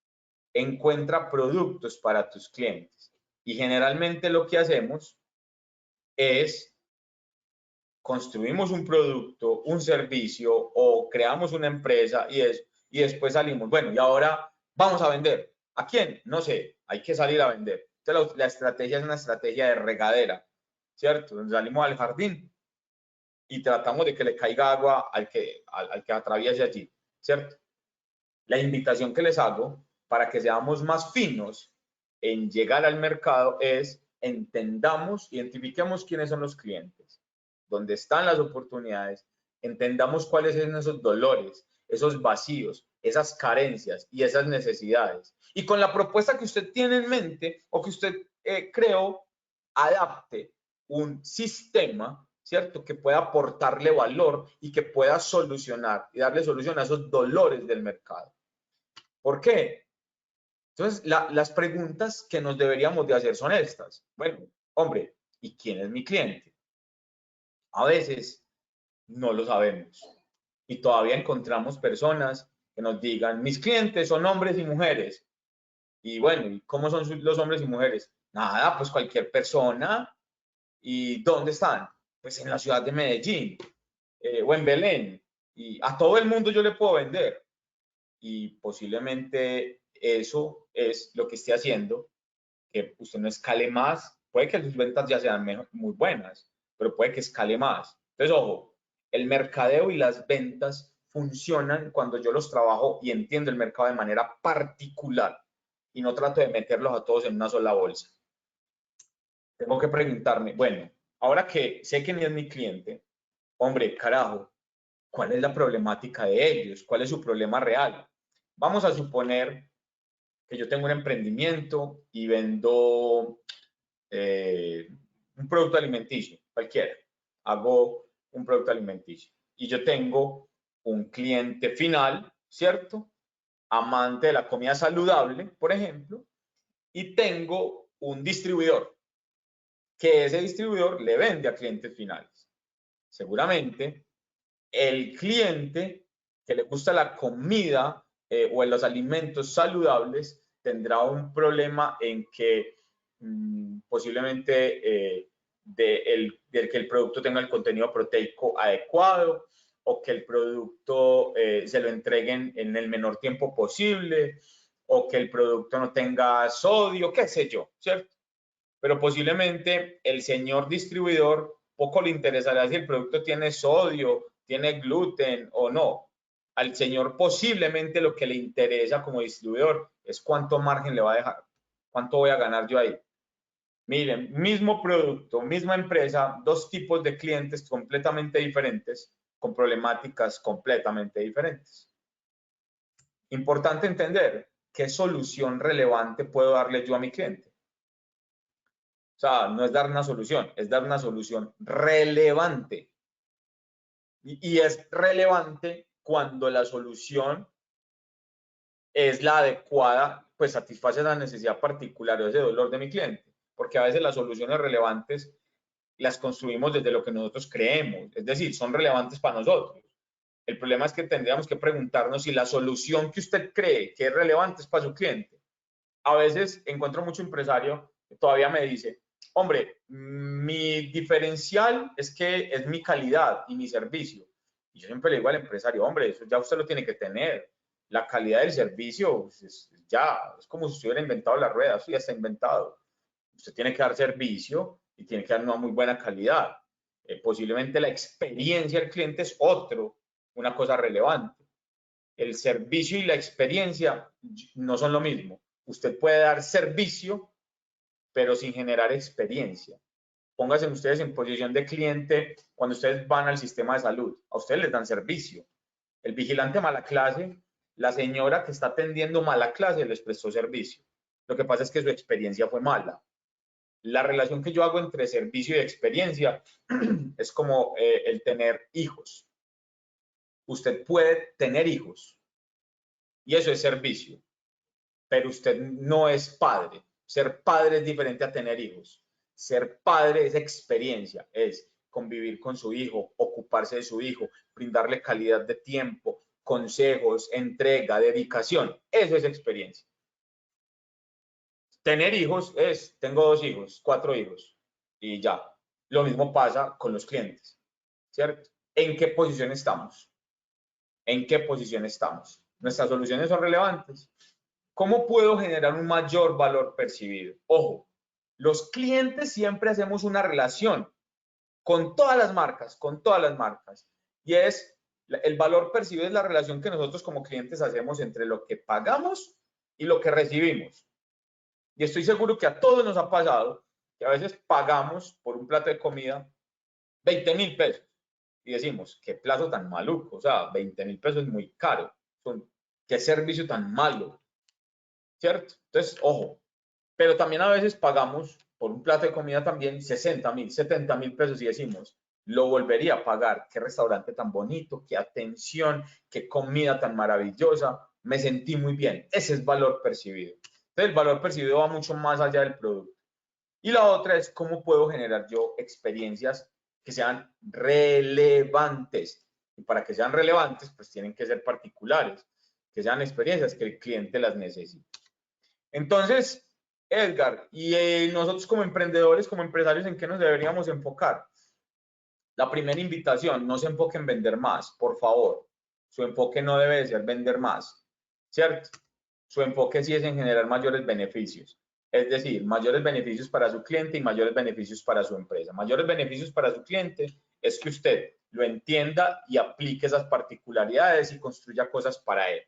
encuentra productos para tus clientes. Y generalmente lo que hacemos es construimos un producto, un servicio o creamos una empresa y después salimos, bueno, y ahora vamos a vender. ¿A quién? No sé, hay que salir a vender. Entonces la estrategia es una estrategia de regadera, ¿cierto? Salimos al jardín y tratamos de que le caiga agua al que atraviese allí, ¿cierto? La invitación que les hago para que seamos más finos en llegar al mercado es entendamos, identifiquemos quiénes son los clientes, dónde están las oportunidades, entendamos cuáles son esos dolores, esos vacíos, esas carencias y esas necesidades. Y con la propuesta que usted tiene en mente o que usted creó, adapte un sistema, ¿cierto? Que pueda aportarle valor y que pueda solucionar y darle solución a esos dolores del mercado. ¿Por qué? Entonces, las preguntas que nos deberíamos de hacer son estas. Bueno, hombre, ¿y quién es mi cliente? A veces no lo sabemos y todavía encontramos personas que nos digan, mis clientes son hombres y mujeres. Y bueno, ¿y cómo son los hombres y mujeres? Nada, pues cualquier persona. ¿Y dónde están? Pues en la ciudad de Medellín o en Belén. Y a todo el mundo yo le puedo vender. Y posiblemente eso es lo que esté haciendo que usted no escale más. Puede que sus ventas ya sean muy buenas, pero puede que escale más. Entonces, ojo, el mercadeo y las ventas funcionan cuando yo los trabajo y entiendo el mercado de manera particular y no trato de meterlos a todos en una sola bolsa. Tengo que preguntarme, bueno, ahora que sé quién es mi cliente, hombre, carajo, ¿cuál es la problemática de ellos? ¿Cuál es su problema real? Vamos a suponer que yo tengo un emprendimiento y vendo un producto alimenticio, cualquiera. Hago un producto alimenticio y yo tengo un cliente final, ¿cierto? Amante de la comida saludable, por ejemplo, y tengo un distribuidor, que ese distribuidor le vende a clientes finales. Seguramente el cliente que le gusta la comida o en los alimentos saludables tendrá un problema en que posiblemente del que el producto tenga el contenido proteico adecuado o que el producto se lo entreguen en el menor tiempo posible o que el producto no tenga sodio, qué sé yo, ¿cierto? Pero posiblemente el señor distribuidor poco le interesará si el producto tiene sodio, tiene gluten o no. Al señor posiblemente lo que le interesa como distribuidor es cuánto margen le va a dejar, cuánto voy a ganar yo ahí. Miren, mismo producto, misma empresa, dos tipos de clientes completamente diferentes, con problemáticas completamente diferentes. Importante entender qué solución relevante puedo darle yo a mi cliente. O sea, no es dar una solución, es dar una solución relevante. Y es relevante cuando la solución es la adecuada, pues satisface la necesidad particular o ese dolor de mi cliente. Porque a veces las soluciones relevantes las construimos desde lo que nosotros creemos, es decir, son relevantes para nosotros. El problema es que tendríamos que preguntarnos si la solución que usted cree que es relevante es para su cliente. A veces encuentro mucho empresario que todavía me dice, hombre, mi diferencial es que es mi calidad y mi servicio. Y yo siempre le digo al empresario, hombre, eso ya usted lo tiene que tener. La calidad del servicio es como si usted hubiera inventado la rueda, eso ya está inventado. Usted tiene que dar servicio y tiene que dar una muy buena calidad. Posiblemente la experiencia del cliente es una cosa relevante. El servicio y la experiencia no son lo mismo. Usted puede dar servicio, pero sin generar experiencia. Pónganse ustedes en posición de cliente cuando ustedes van al sistema de salud. A ustedes les dan servicio. El vigilante mala clase, la señora que está atendiendo mala clase les prestó servicio. Lo que pasa es que su experiencia fue mala. La relación que yo hago entre servicio y experiencia es como el tener hijos. Usted puede tener hijos y eso es servicio, pero usted no es padre. Ser padre es diferente a tener hijos. Ser padre es experiencia, es convivir con su hijo, ocuparse de su hijo, brindarle calidad de tiempo, consejos, entrega, dedicación. Eso es experiencia. Tener hijos es, tengo 2 hijos, 4 hijos y ya. Lo mismo pasa con los clientes, ¿cierto? ¿En qué posición estamos? ¿En qué posición estamos? ¿Nuestras soluciones son relevantes? ¿Cómo puedo generar un mayor valor percibido? Ojo, los clientes siempre hacemos una relación con todas las marcas, y es el valor percibido es la relación que nosotros como clientes hacemos entre lo que pagamos y lo que recibimos. Y estoy seguro que a todos nos ha pasado que a veces pagamos por un plato de comida 20.000 pesos y decimos, qué plato tan maluco, o sea, 20.000 pesos es muy caro, qué servicio tan malo, ¿cierto? Entonces, ojo, pero también a veces pagamos por un plato de comida también 60.000, 70.000 pesos y decimos, lo volvería a pagar, qué restaurante tan bonito, qué atención, qué comida tan maravillosa, me sentí muy bien, ese es valor percibido. Entonces, el valor percibido va mucho más allá del producto. Y la otra es cómo puedo generar yo experiencias que sean relevantes. Y para que sean relevantes, pues tienen que ser particulares, que sean experiencias que el cliente las necesite. Entonces, Edgar, y nosotros como emprendedores, como empresarios, ¿en qué nos deberíamos enfocar? La primera invitación, no se enfoque en vender más, por favor. Su enfoque no debe ser vender más, ¿cierto? Su enfoque sí es en generar mayores beneficios. Es decir, mayores beneficios para su cliente y mayores beneficios para su empresa. Mayores beneficios para su cliente es que usted lo entienda y aplique esas particularidades y construya cosas para él.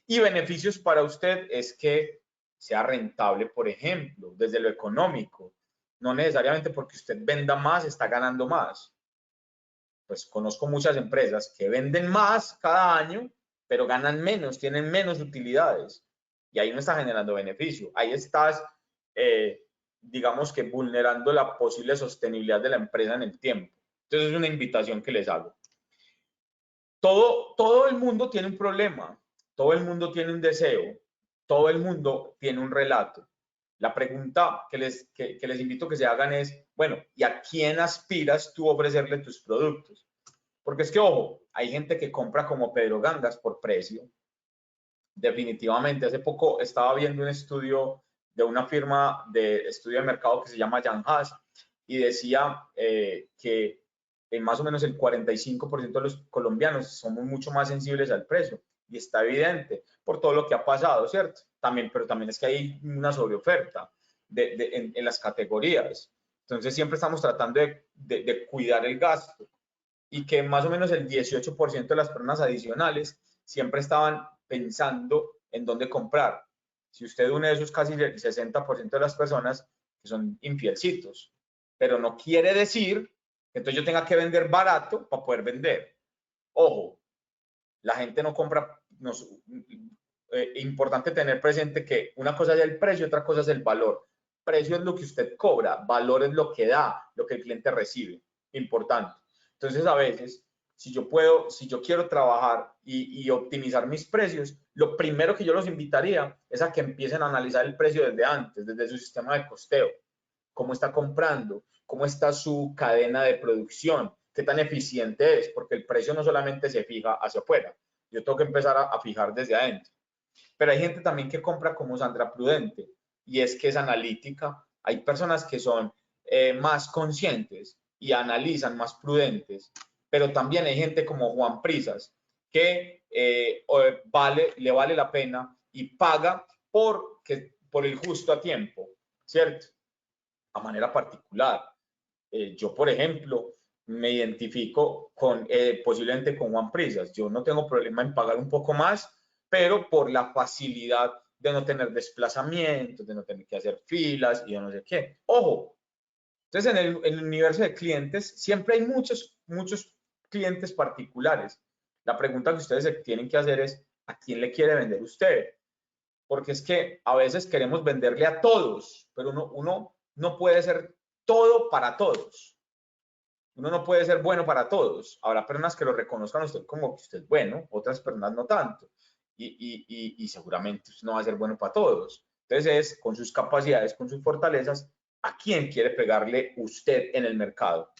Y beneficios para usted es que sea rentable, por ejemplo, desde lo económico. No necesariamente porque usted venda más, está ganando más. Pues conozco muchas empresas que venden más cada año, pero ganan menos, tienen menos utilidades. Y ahí no está generando beneficio. Ahí estás, digamos que vulnerando la posible sostenibilidad de la empresa en el tiempo. Entonces es una invitación que les hago. Todo el mundo tiene un problema, todo el mundo tiene un deseo, todo el mundo tiene un relato. La pregunta que les invito a que se hagan es, bueno, ¿y a quién aspiras tú a ofrecerle tus productos? Porque es que, ojo, hay gente que compra como Pedro Gangas por precio. Definitivamente, hace poco estaba viendo un estudio de una firma de estudio de mercado que se llama Jan Haas y decía que más o menos el 45% de los colombianos somos mucho más sensibles al precio. Y está evidente por todo lo que ha pasado, ¿cierto? Pero también es que hay una sobreoferta en las categorías. Entonces siempre estamos tratando de cuidar el gasto y que más o menos el 18% de las personas adicionales siempre estaban pensando en dónde comprar. Si usted une esos casi el 60% de las personas que son infielcitos, pero no quiere decir que entonces yo tenga que vender barato para poder vender. Ojo, la gente no compra, importante tener presente que una cosa es el precio, otra cosa es el valor. Precio es lo que usted cobra, valor es lo que da, lo que el cliente recibe. Importante. Entonces, a veces, si yo quiero trabajar y optimizar mis precios, lo primero que yo los invitaría es a que empiecen a analizar el precio desde antes, desde su sistema de costeo. Cómo está comprando, cómo está su cadena de producción, qué tan eficiente es, porque el precio no solamente se fija hacia afuera, yo tengo que empezar a fijar desde adentro. Pero hay gente también que compra como Sandra Prudente, y es que es analítica. Hay personas que son más conscientes y analizan más prudentes, pero también hay gente como Juan Prisas, que le vale la pena y paga por el justo a tiempo, ¿cierto? A manera particular. Yo, por ejemplo, me identifico posiblemente con Juan Prisas. Yo no tengo problema en pagar un poco más, pero por la facilidad de no tener desplazamientos, de no tener que hacer filas y de no sé qué. Ojo, entonces en el universo de clientes siempre hay muchos clientes particulares. La pregunta que ustedes se tienen que hacer es, ¿a quién le quiere vender usted? porque es que a veces queremos venderle a todos, pero uno no puede ser todo para todos. Uno no puede ser bueno para todos. Habrá personas que lo reconozcan a usted como que usted es bueno, otras personas no tanto. Y seguramente usted no va a ser bueno para todos. Entonces es con sus capacidades, con sus fortalezas, a quién quiere pegarle usted en el mercado.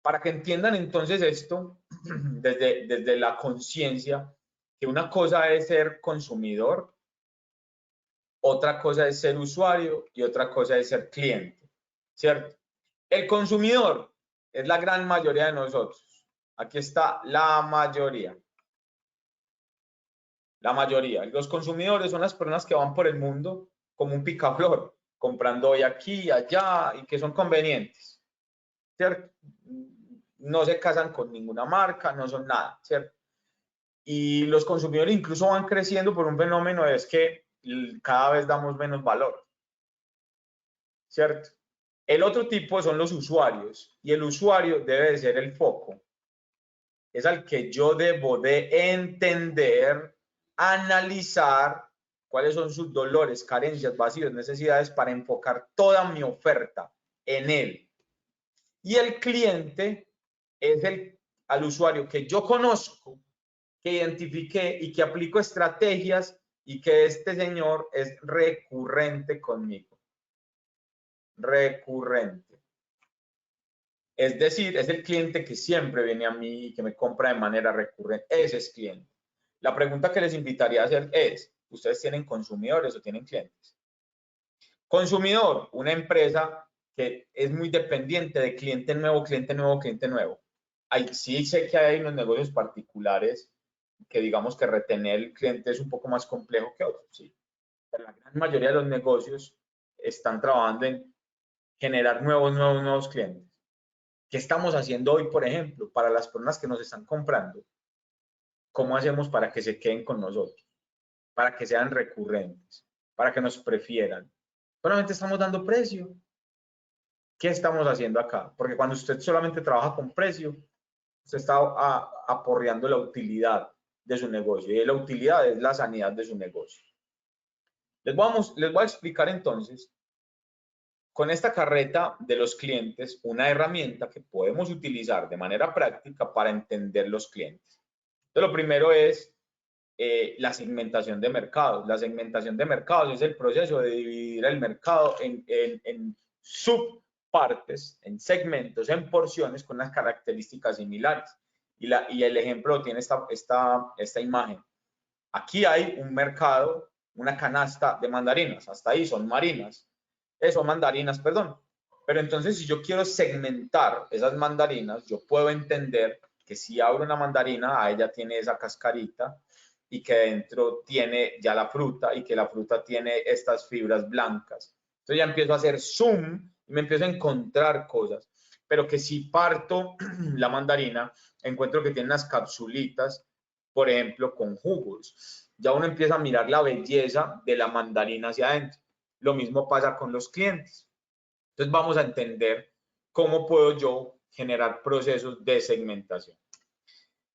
Para que entiendan entonces esto desde la conciencia, que una cosa es ser consumidor, otra cosa es ser usuario y otra cosa es ser cliente, ¿cierto? El consumidor es la gran mayoría de nosotros. Aquí está la mayoría. La mayoría. Los consumidores son las personas que van por el mundo como un picaflor, comprando hoy aquí, allá, y que son convenientes, ¿cierto? No se casan con ninguna marca, no son nada, ¿cierto? Y los consumidores incluso van creciendo por un fenómeno, es que cada vez damos menos valor, ¿cierto? El otro tipo son los usuarios, y el usuario debe de ser el foco. Es al que yo debo de entender, analizar cuáles son sus dolores, carencias, vacíos, necesidades para enfocar toda mi oferta en él. Y el cliente es al usuario que yo conozco, que identifiqué y que aplico estrategias y que este señor es recurrente conmigo. Recurrente. Es decir, es el cliente que siempre viene a mí y que me compra de manera recurrente. Ese es cliente. La pregunta que les invitaría a hacer es, ¿ustedes tienen consumidores o tienen clientes? Consumidor, una empresa que es muy dependiente de cliente nuevo, cliente nuevo, cliente nuevo. Sí sé que hay unos negocios particulares que digamos que retener el cliente es un poco más complejo que otros, sí. Pero la gran mayoría de los negocios están trabajando en generar nuevos clientes. ¿Qué estamos haciendo hoy, por ejemplo, para las personas que nos están comprando? ¿Cómo hacemos para que se queden con nosotros? Para que sean recurrentes, para que nos prefieran. Solamente estamos dando precio. ¿Qué estamos haciendo acá? Porque cuando usted solamente trabaja con precio, usted está aporreando la utilidad de su negocio, y la utilidad es la sanidad de su negocio. Les voy a explicar entonces, con esta carreta de los clientes, una herramienta que podemos utilizar de manera práctica para entender los clientes. Entonces, lo primero es la segmentación de mercados. La segmentación de mercados es el proceso de dividir el mercado en subpartes, en segmentos, en porciones con unas características similares. Y el ejemplo tiene esta imagen. Aquí hay un mercado, una canasta de mandarinas. Hasta ahí son marinas. Son mandarinas, perdón. Pero entonces, si yo quiero segmentar esas mandarinas, yo puedo entender que si abro una mandarina, a ella tiene esa cascarita y que dentro tiene ya la fruta y que la fruta tiene estas fibras blancas. Entonces ya empiezo a hacer zoom y me empiezo a encontrar cosas. Pero que si parto la mandarina, encuentro que tiene unas capsulitas, por ejemplo, con jugos. Ya uno empieza a mirar la belleza de la mandarina hacia adentro. Lo mismo pasa con los clientes. Entonces vamos a entender cómo puedo yo generar procesos de segmentación.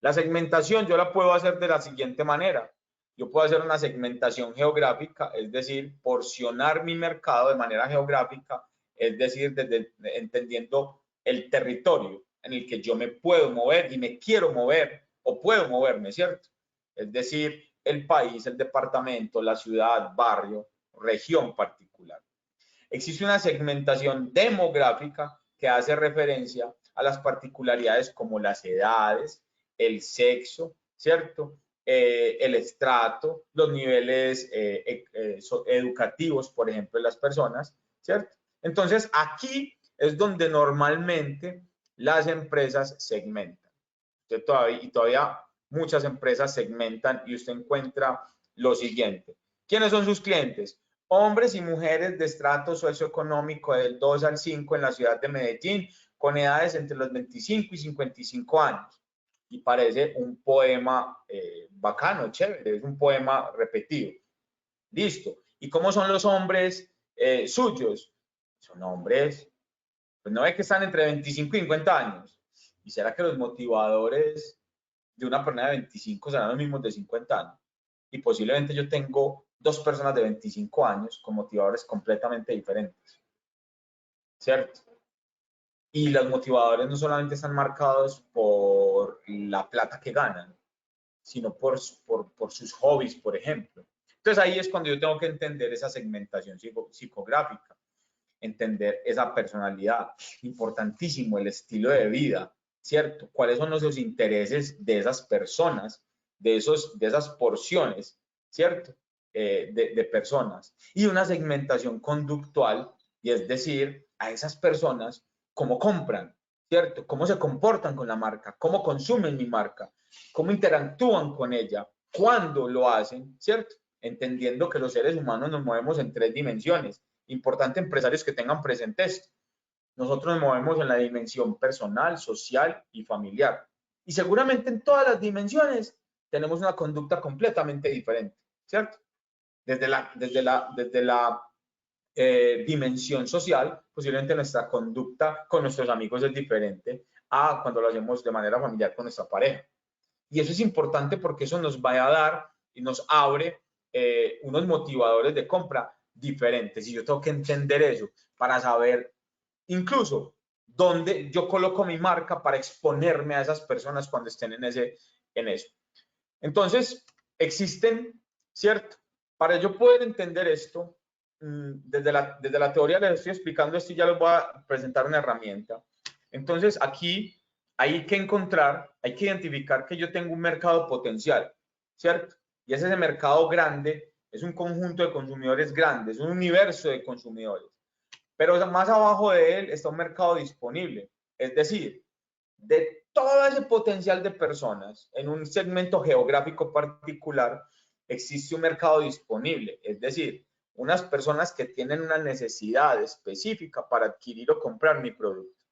La segmentación yo la puedo hacer de la siguiente manera. Yo puedo hacer una segmentación geográfica, es decir, porcionar mi mercado de manera geográfica, es decir, entendiendo el territorio en el que yo me puedo mover y me quiero mover o puedo moverme, ¿cierto? Es decir, el país, el departamento, la ciudad, barrio, región particular. Existe una segmentación demográfica que hace referencia a las particularidades como las edades, el sexo, ¿cierto? El estrato, los niveles educativos, por ejemplo, de las personas, ¿cierto? Entonces, aquí es donde normalmente las empresas segmentan. Todavía muchas empresas segmentan y usted encuentra lo siguiente. ¿Quiénes son sus clientes? Hombres y mujeres de estrato socioeconómico del 2 al 5 en la ciudad de Medellín, con edades entre los 25 y 55 años. Y parece un poema bacano, chévere, es un poema repetido. Listo. ¿Y cómo son los hombres suyos? Son hombres, pues no ve que están entre 25 y 50 años. ¿Y será que los motivadores de una persona de 25 serán los mismos de 50 años? Y posiblemente yo tengo dos personas de 25 años con motivadores completamente diferentes, ¿cierto? Y los motivadores no solamente están marcados por la plata que ganan, sino por sus hobbies, por ejemplo. Entonces ahí es cuando yo tengo que entender esa segmentación psicográfica, entender esa personalidad, importantísimo el estilo de vida, ¿cierto? ¿Cuáles son los intereses de esas personas, de esas porciones, ¿cierto? De personas. Y una segmentación conductual, y es decir, a esas personas, cómo compran, ¿cierto? Cómo se comportan con la marca, cómo consumen mi marca, cómo interactúan con ella, cuándo lo hacen, ¿cierto? Entendiendo que los seres humanos nos movemos en 3 dimensiones. Importante, empresarios, que tengan presente esto. Nosotros nos movemos en la dimensión personal, social y familiar. Y seguramente en todas las dimensiones tenemos una conducta completamente diferente, ¿cierto? Desde la dimensión social, posiblemente nuestra conducta con nuestros amigos es diferente a cuando lo hacemos de manera familiar con nuestra pareja. Y eso es importante porque eso nos va a dar y nos abre unos motivadores de compra diferentes. Y yo tengo que entender eso para saber incluso dónde yo coloco mi marca para exponerme a esas personas cuando estén en eso. Entonces, existen, ¿cierto? Para yo poder entender esto, desde la teoría les estoy explicando esto y ya les voy a presentar una herramienta. Entonces, aquí hay que identificar que yo tengo un mercado potencial, ¿cierto? Y ese mercado grande es un conjunto de consumidores grandes, un universo de consumidores. Pero más abajo de él está un mercado disponible, es decir, de todo ese potencial de personas en un segmento geográfico particular, existe un mercado disponible, es decir, unas personas que tienen una necesidad específica para adquirir o comprar mi producto.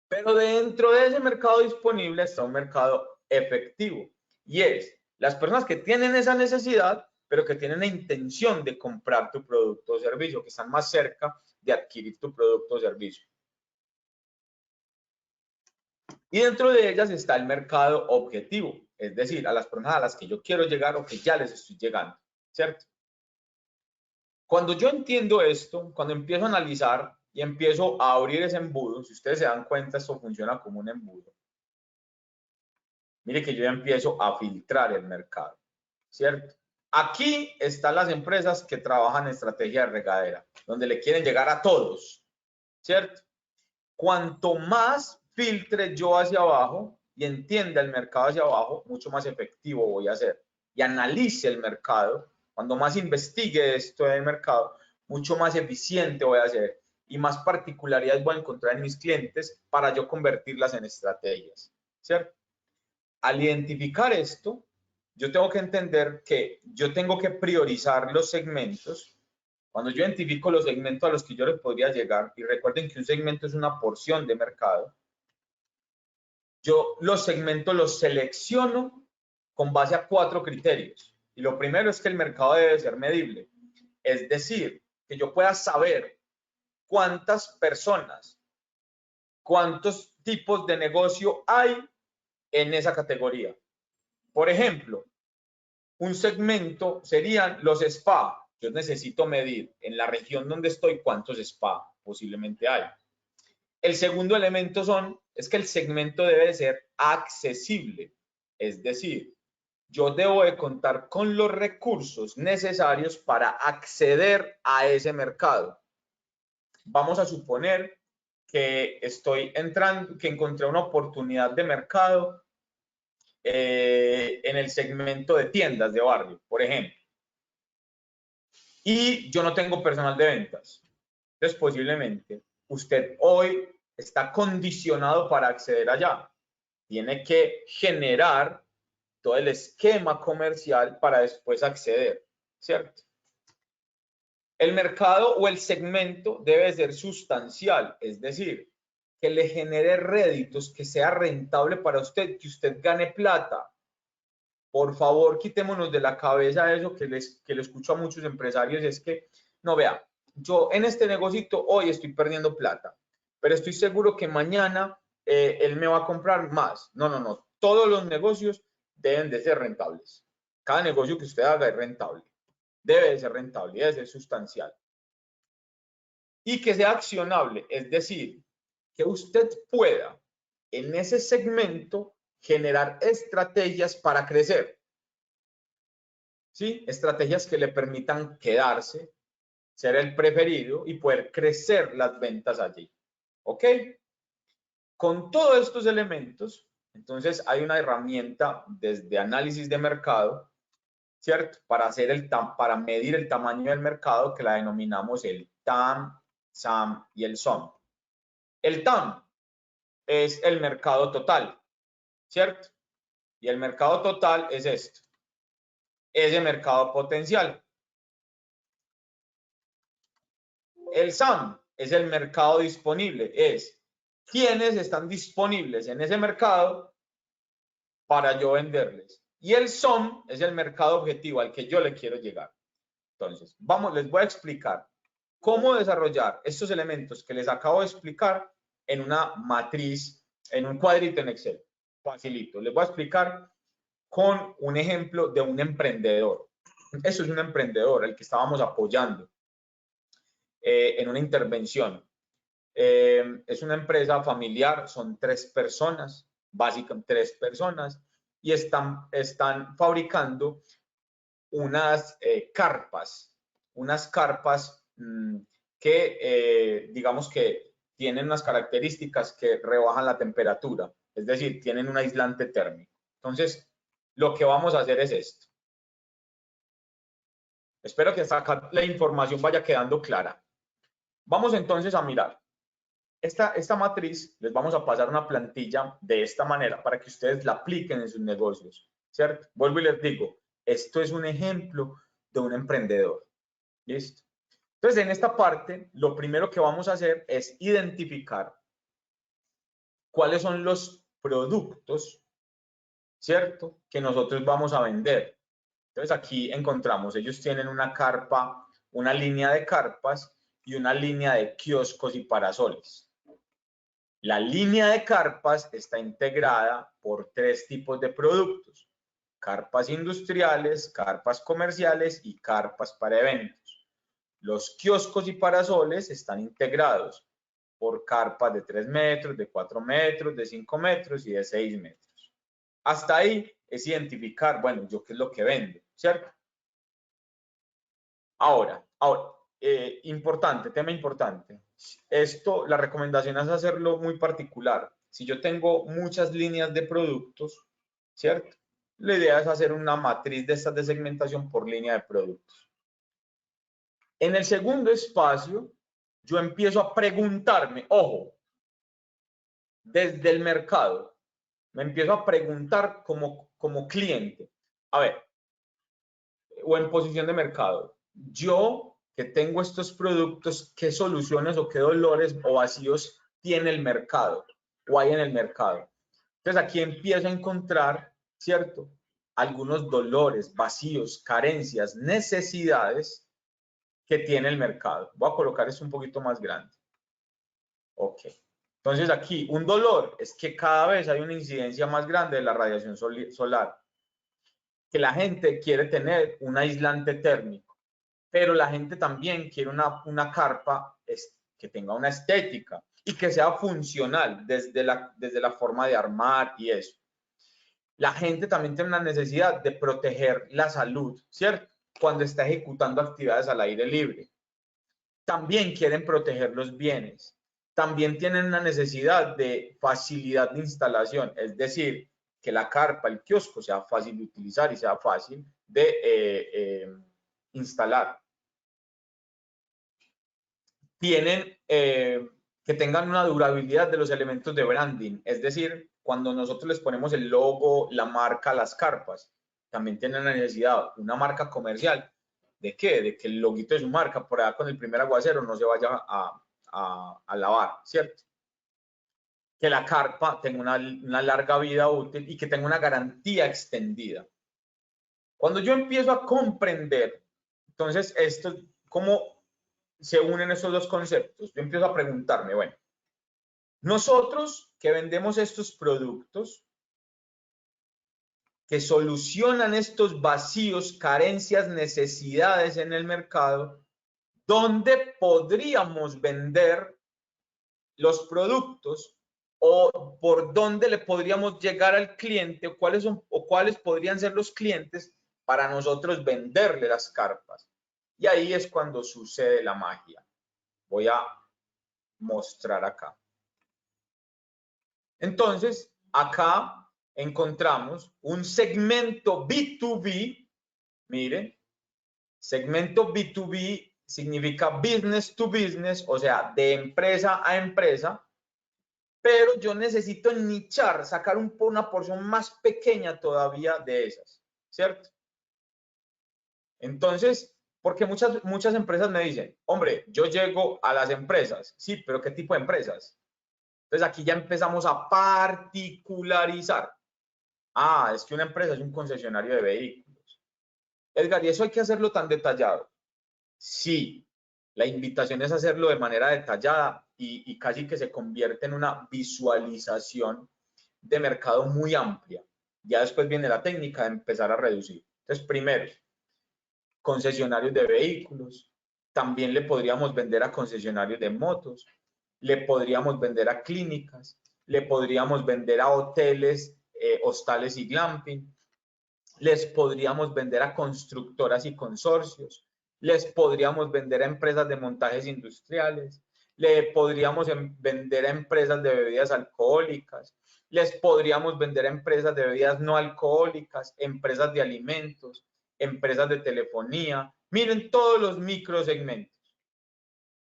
Pero dentro de ese mercado disponible está un mercado efectivo, y es las personas que tienen esa necesidad, pero que tienen la intención de comprar tu producto o servicio, que están más cerca de adquirir tu producto o servicio. Y dentro de ellas está el mercado objetivo, es decir, a las personas a las que yo quiero llegar o que ya les estoy llegando, ¿cierto? Cuando yo entiendo esto, cuando empiezo a analizar y empiezo a abrir ese embudo, si ustedes se dan cuenta, esto funciona como un embudo. Mire que yo ya empiezo a filtrar el mercado, ¿cierto? Aquí están las empresas que trabajan en estrategia de regadera, donde le quieren llegar a todos, ¿cierto? Cuanto más filtre yo hacia abajo y entienda el mercado hacia abajo, mucho más efectivo voy a ser. Y analice el mercado, cuando más investigue esto del mercado, mucho más eficiente voy a ser y más particularidades voy a encontrar en mis clientes para yo convertirlas en estrategias, ¿cierto? Al identificar esto, yo tengo que entender que yo tengo que priorizar los segmentos. Cuando yo identifico los segmentos a los que yo les podría llegar, y recuerden que un segmento es una porción de mercado, yo los segmentos los selecciono con base a 4 criterios. Y lo primero es que el mercado debe ser medible. Es decir, que yo pueda saber cuántas personas, cuántos tipos de negocio hay en esa categoría. Por ejemplo, un segmento serían los spa. Yo necesito medir en la región donde estoy cuántos spa posiblemente hay. El segundo elemento es que el segmento debe ser accesible. Es decir, yo debo de contar con los recursos necesarios para acceder a ese mercado. Vamos a suponer que que encontré una oportunidad de mercado en el segmento de tiendas de barrio, por ejemplo. Y yo no tengo personal de ventas. Entonces, posiblemente, usted hoy está condicionado para acceder allá. Tiene que generar todo el esquema comercial para después acceder, ¿cierto? El mercado o el segmento debe ser sustancial, es decir, que le genere réditos, que sea rentable para usted, que usted gane plata. Por favor, quitémonos de la cabeza eso que le escucho a muchos empresarios, es que, no, vea, yo en este negocito hoy estoy perdiendo plata, pero estoy seguro que mañana él me va a comprar más. No, no, no. Todos los negocios deben de ser rentables. Cada negocio que usted haga es rentable. debe de ser rentable, debe de ser sustancial. Y que sea accionable, es decir, que usted pueda en ese segmento generar estrategias para crecer. ¿Sí? Estrategias que le permitan quedarse, ser el preferido y poder crecer las ventas allí. ¿Ok? Con todos estos elementos, entonces hay una herramienta desde análisis de mercado, ¿cierto? Para medir el tamaño del mercado, que la denominamos el TAM, SAM y el SOM. El TAM es el mercado total, ¿cierto? Y el mercado total es esto, ese mercado potencial. El SAM es el mercado disponible, es quiénes están disponibles en ese mercado para yo venderles. Y el SOM es el mercado objetivo al que yo le quiero llegar. Entonces, les voy a explicar cómo desarrollar estos elementos que les acabo de explicar en una matriz, en un cuadrito en Excel. Facilito. Les voy a explicar con un ejemplo de un emprendedor. Eso es un emprendedor, el que estábamos apoyando en una intervención. Es una empresa familiar, son 3 personas, básicamente 3 personas, y están fabricando unas carpas que digamos que tienen unas características que rebajan la temperatura, es decir, tienen un aislante térmico. Entonces, lo que vamos a hacer es esto. Espero que hasta acá la información vaya quedando clara. Vamos entonces a mirar. Esta matriz les vamos a pasar una plantilla de esta manera para que ustedes la apliquen en sus negocios, ¿cierto? Vuelvo y les digo, esto es un ejemplo de un emprendedor. ¿Listo? Entonces, en esta parte, lo primero que vamos a hacer es identificar cuáles son los productos, ¿cierto?, que nosotros vamos a vender. Entonces, aquí encontramos, ellos tienen una carpa, una línea de carpas y una línea de kioscos y parasoles. La línea de carpas está integrada por 3 tipos de productos: carpas industriales, carpas comerciales y carpas para eventos. Los kioscos y parasoles están integrados por carpas de 3 metros, de 4 metros, de 5 metros y de 6 metros. Hasta ahí es identificar, bueno, yo qué es lo que vendo, ¿cierto? Ahora, tema importante. Esto, la recomendación es hacerlo muy particular. Si yo tengo muchas líneas de productos, ¿cierto? La idea es hacer una matriz de estas de segmentación por línea de productos. En el segundo espacio, yo empiezo a preguntarme, ojo, desde el mercado, me empiezo a preguntar como cliente, a ver, o en posición de mercado, yo que tengo estos productos, ¿qué soluciones o qué dolores o vacíos tiene el mercado o hay en el mercado? Entonces aquí empiezo a encontrar, ¿cierto?, algunos dolores, vacíos, carencias, necesidades que tiene el mercado. Voy a colocar esto un poquito más grande. Ok. Entonces aquí, un dolor es que cada vez hay una incidencia más grande de la radiación solar. Que la gente quiere tener un aislante térmico, pero la gente también quiere una carpa que tenga una estética y que sea funcional desde la forma de armar y eso. La gente también tiene una necesidad de proteger la salud, ¿cierto?, cuando está ejecutando actividades al aire libre. También quieren proteger los bienes. También tienen una necesidad de facilidad de instalación, es decir, que la carpa, el kiosco sea fácil de utilizar y sea fácil de instalar. Tienen que tengan una durabilidad de los elementos de branding, es decir, cuando nosotros les ponemos el logo, la marca, las carpas, también tienen la necesidad, una marca comercial, ¿de qué? De que el loguito de su marca por allá con el primer aguacero no se vaya a lavar, ¿cierto? Que la carpa tenga una larga vida útil y que tenga una garantía extendida. Cuando yo empiezo a comprender, entonces, ¿cómo se unen esos dos conceptos? Yo empiezo a preguntarme, bueno, nosotros que vendemos estos productos, que solucionan estos vacíos, carencias, necesidades en el mercado, donde podríamos vender los productos o por dónde le podríamos llegar al cliente o cuáles podrían ser los clientes para nosotros venderle las carpas. Y ahí es cuando sucede la magia. Voy a mostrar acá. Entonces, acá encontramos un segmento B2B. Miren, segmento B2B significa business to business, o sea, de empresa a empresa, pero yo necesito nichar, sacar una porción más pequeña todavía de esas, ¿cierto? Entonces, porque muchas empresas me dicen, hombre, yo llego a las empresas, sí, pero ¿qué tipo de empresas? Entonces aquí ya empezamos a particularizar. Ah, es que una empresa es un concesionario de vehículos. Edgar, ¿y eso hay que hacerlo tan detallado? Sí, la invitación es hacerlo de manera detallada y casi que se convierte en una visualización de mercado muy amplia. Ya después viene la técnica de empezar a reducir. Entonces, primero, concesionarios de vehículos. También le podríamos vender a concesionarios de motos. Le podríamos vender a clínicas. Le podríamos vender a hoteles, hostales y glamping. Les podríamos vender a constructoras y consorcios. Les podríamos vender a empresas de montajes industriales. Le podríamos vender a empresas de bebidas alcohólicas. Les podríamos vender a empresas de bebidas no alcohólicas, empresas de alimentos, empresas de telefonía. Miren todos los microsegmentos.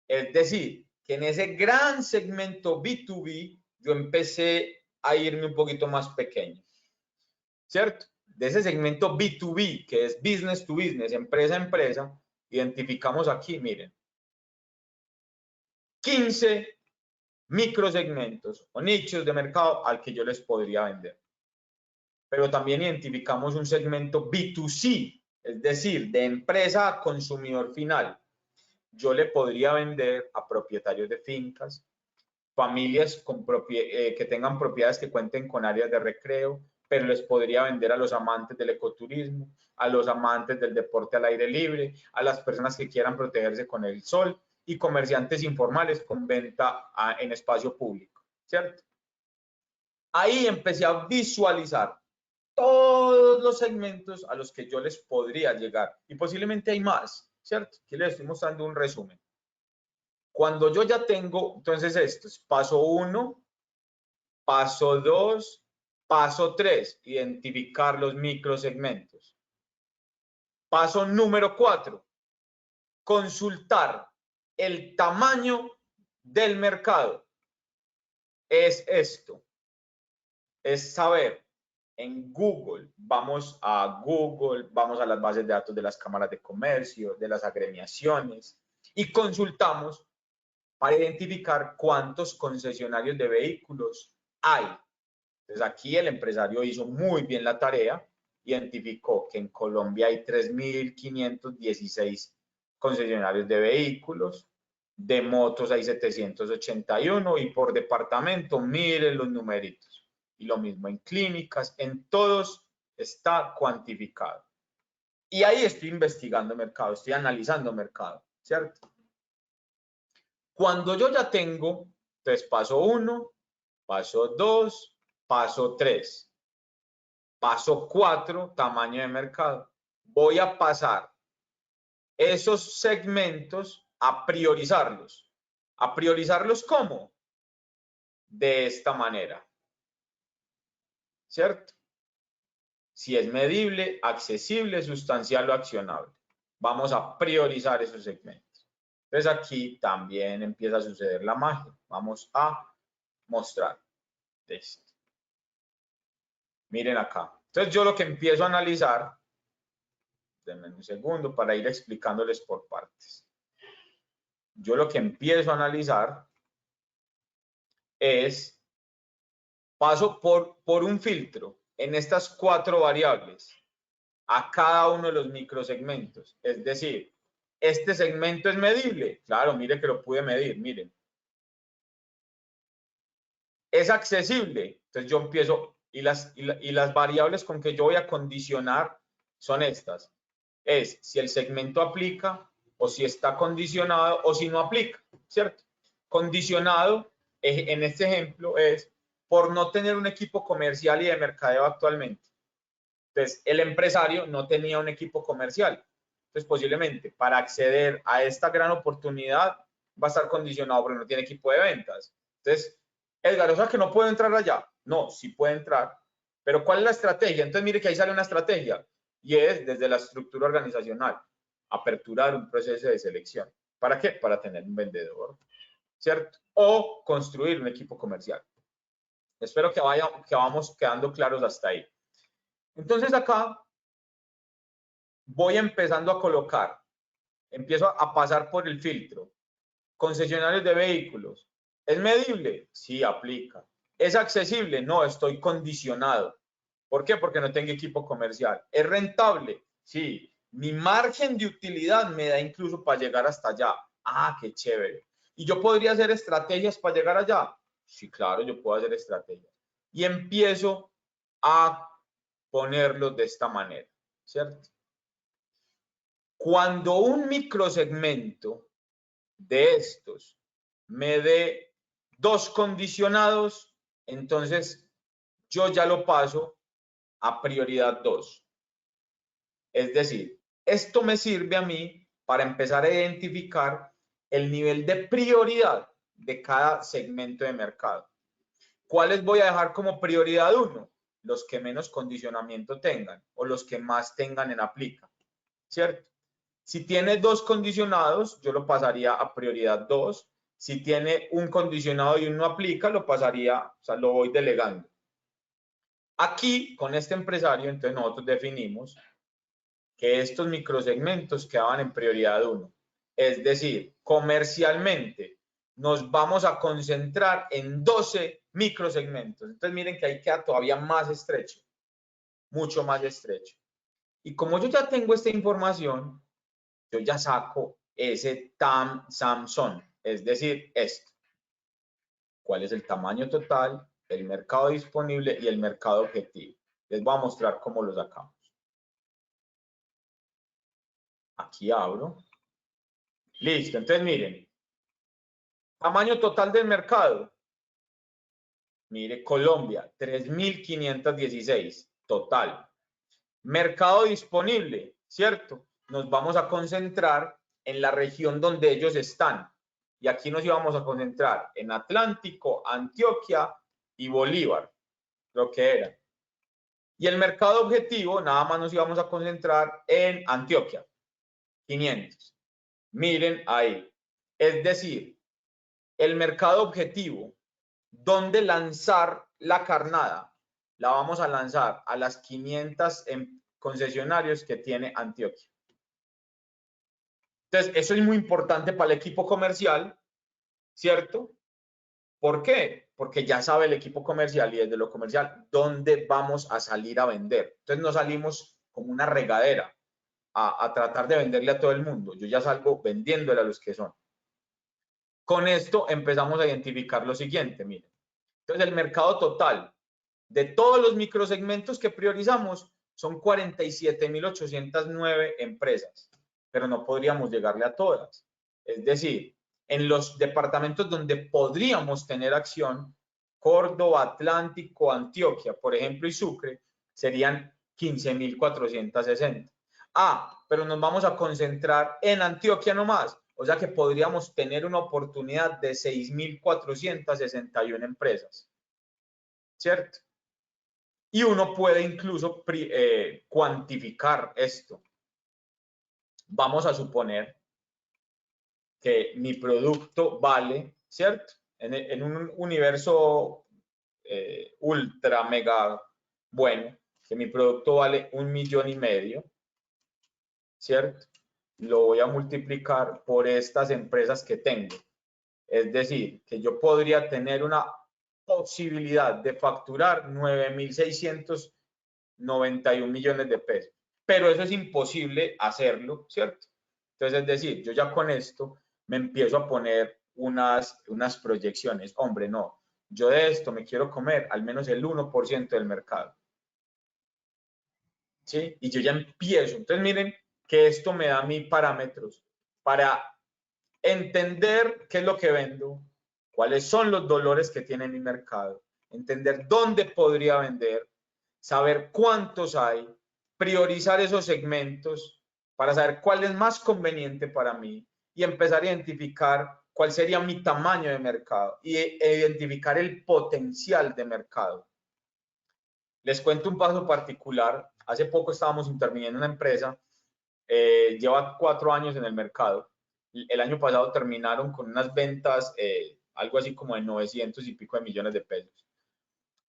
Es decir, que en ese gran segmento B2B yo empecé a irme un poquito más pequeño, ¿cierto? De ese segmento B2B, que es business to business, empresa a empresa, identificamos aquí, miren, 15 microsegmentos o nichos de mercado al que yo les podría vender. Pero también identificamos un segmento B2C, es decir, de empresa a consumidor final. Yo le podría vender a propietarios de fincas, familias que tengan propiedades que cuenten con áreas de recreo, pero les podría vender a los amantes del ecoturismo, a los amantes del deporte al aire libre, a las personas que quieran protegerse con el sol y comerciantes informales con venta en espacio público, ¿cierto? Ahí empecé a visualizar todos los segmentos a los que yo les podría llegar y posiblemente hay más, ¿cierto? Aquí les estoy mostrando un resumen. Cuando yo ya tengo, entonces esto es paso 1, paso 2, paso 3, identificar los microsegmentos. Paso número 4, consultar el tamaño del mercado. Es esto, es saber en Google, vamos a Google, vamos a las bases de datos de las cámaras de comercio, de las agremiaciones y consultamos para identificar cuántos concesionarios de vehículos hay. Entonces aquí el empresario hizo muy bien la tarea, identificó que en Colombia hay 3.516 concesionarios de vehículos, de motos hay 781 y por departamento miren los numeritos. Y lo mismo en clínicas, en todos está cuantificado. Y ahí estoy investigando mercado, estoy analizando mercado, ¿cierto? Cuando yo ya tengo, entonces paso 1, paso 2, paso 3, paso 4, tamaño de mercado. Voy a pasar esos segmentos a priorizarlos. ¿A priorizarlos cómo? De esta manera, ¿cierto? Si es medible, accesible, sustancial o accionable. Vamos a priorizar esos segmentos. Entonces aquí también empieza a suceder la magia. Vamos a mostrar esto. Miren acá. Entonces yo lo que empiezo a analizar, denme un segundo para ir explicándoles por partes. Yo lo que empiezo a analizar es, paso por un filtro en estas 4 variables a cada uno de los microsegmentos. Es decir, ¿este segmento es medible? Claro, mire que lo pude medir, miren. ¿Es accesible? Entonces yo empiezo Y las variables con que yo voy a condicionar son estas. Es si el segmento aplica o si está condicionado o si no aplica, ¿cierto? Condicionado, en este ejemplo, es por no tener un equipo comercial y de mercadeo actualmente. Entonces, el empresario no tenía un equipo comercial. Entonces, posiblemente para acceder a esta gran oportunidad va a estar condicionado porque no tiene equipo de ventas. Entonces, Edgar, o sea que no puedo entrar allá. No, sí puede entrar. Pero ¿cuál es la estrategia? Entonces, mire que ahí sale una estrategia y es desde la estructura organizacional, aperturar un proceso de selección. ¿Para qué? Para tener un vendedor, ¿cierto? O construir un equipo comercial. Espero que vamos quedando claros hasta ahí. Entonces acá voy empezando a colocar, empiezo a pasar por el filtro. Concesionarios de vehículos. ¿Es medible? Sí, aplica. ¿Es accesible? No, estoy condicionado. ¿Por qué? Porque no tengo equipo comercial. ¿Es rentable? Sí. Mi margen de utilidad me da incluso para llegar hasta allá. Ah, qué chévere. ¿Y yo podría hacer estrategias para llegar allá? Sí, claro, yo puedo hacer estrategias. Y empiezo a ponerlo de esta manera, ¿cierto? Cuando un microsegmento de estos me dé 2 condicionados, entonces yo ya lo paso a prioridad 2. Es decir, esto me sirve a mí para empezar a identificar el nivel de prioridad de cada segmento de mercado. ¿Cuáles voy a dejar como prioridad 1? Los que menos condicionamiento tengan o los que más tengan en aplica, ¿cierto? Si tiene 2 condicionados, yo lo pasaría a prioridad 2. Si tiene un condicionado y uno aplica, lo pasaría, o sea, lo voy delegando. Aquí, con este empresario, entonces nosotros definimos que estos microsegmentos quedaban en prioridad 1. Es decir, comercialmente nos vamos a concentrar en 12 microsegmentos. Entonces miren que ahí queda todavía más estrecho, mucho más estrecho. Y como yo ya tengo esta información, yo ya saco ese TAM Samson, es decir, esto. ¿Cuál es el tamaño total, el mercado disponible y el mercado objetivo? Les voy a mostrar cómo lo sacamos. Aquí abro. Listo, entonces miren. Tamaño total del mercado. Mire, Colombia, 3.516 total. Mercado disponible, ¿cierto? Nos vamos a concentrar en la región donde ellos están. Y aquí nos íbamos a concentrar en Atlántico, Antioquia y Bolívar, lo que era. Y el mercado objetivo, nada más nos íbamos a concentrar en Antioquia, 500. Miren ahí. Es decir, el mercado objetivo, ¿dónde lanzar la carnada? La vamos a lanzar a las 500 concesionarios que tiene Antioquia. Entonces, eso es muy importante para el equipo comercial, ¿cierto? ¿Por qué? Porque ya sabe el equipo comercial y desde lo comercial dónde vamos a salir a vender. Entonces, no salimos como una regadera a tratar de venderle a todo el mundo. Yo ya salgo vendiéndole a los que son. Con esto empezamos a identificar lo siguiente, miren. Entonces, el mercado total de todos los microsegmentos que priorizamos son 47.809 empresas, pero no podríamos llegarle a todas. Es decir, en los departamentos donde podríamos tener acción, Córdoba, Atlántico, Antioquia, por ejemplo, y Sucre, serían 15.460. Ah, pero nos vamos a concentrar en Antioquia nomás, o sea que podríamos tener una oportunidad de 6.461 empresas, ¿cierto? Y uno puede incluso cuantificar esto. Vamos a suponer que mi producto vale, ¿cierto? En un universo ultra mega bueno, que mi producto vale 1,5 millones, ¿cierto? Lo voy a multiplicar por estas empresas que tengo. Es decir, que yo podría tener una posibilidad de facturar 9.691 millones de pesos. Pero eso es imposible hacerlo, ¿cierto? Entonces, es decir, yo ya con esto me empiezo a poner unas proyecciones. Hombre, no, yo de esto me quiero comer al menos el 1% del mercado. ¿Sí? Y yo ya empiezo. Entonces miren que esto me da mis parámetros para entender qué es lo que vendo, cuáles son los dolores que tiene mi mercado, entender dónde podría vender, saber cuántos hay, priorizar esos segmentos para saber cuál es más conveniente para mí y empezar a identificar cuál sería mi tamaño de mercado e identificar el potencial de mercado. Les cuento un caso particular. Hace poco estábamos interviniendo en una empresa, lleva 4 años en el mercado. El año pasado terminaron con unas ventas, algo así como de 900 y pico de millones de pesos.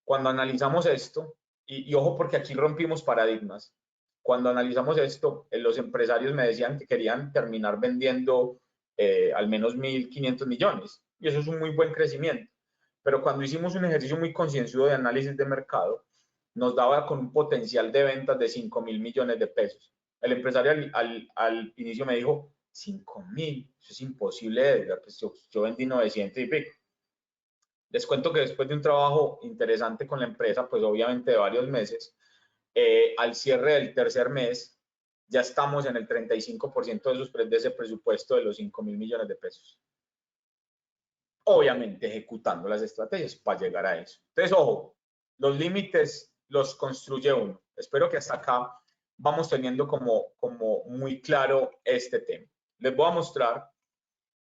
Cuando analizamos esto, y ojo porque aquí rompimos paradigmas, cuando analizamos esto, los empresarios me decían que querían terminar vendiendo al menos 1.500 millones, y eso es un muy buen crecimiento. Pero cuando hicimos un ejercicio muy concienzudo de análisis de mercado, nos daba con un potencial de ventas de 5.000 millones de pesos. El empresario al inicio me dijo, 5.000, eso es imposible, Edgar, pues yo vendí 900 y pico. Les cuento que después de un trabajo interesante con la empresa, pues obviamente de varios meses, al cierre del tercer mes, ya estamos en el 35% de ese presupuesto de los 5.000 millones de pesos. Obviamente ejecutando las estrategias para llegar a eso. Entonces, ojo, los límites los construye uno. Espero que hasta acá vamos teniendo como muy claro este tema. Les voy a mostrar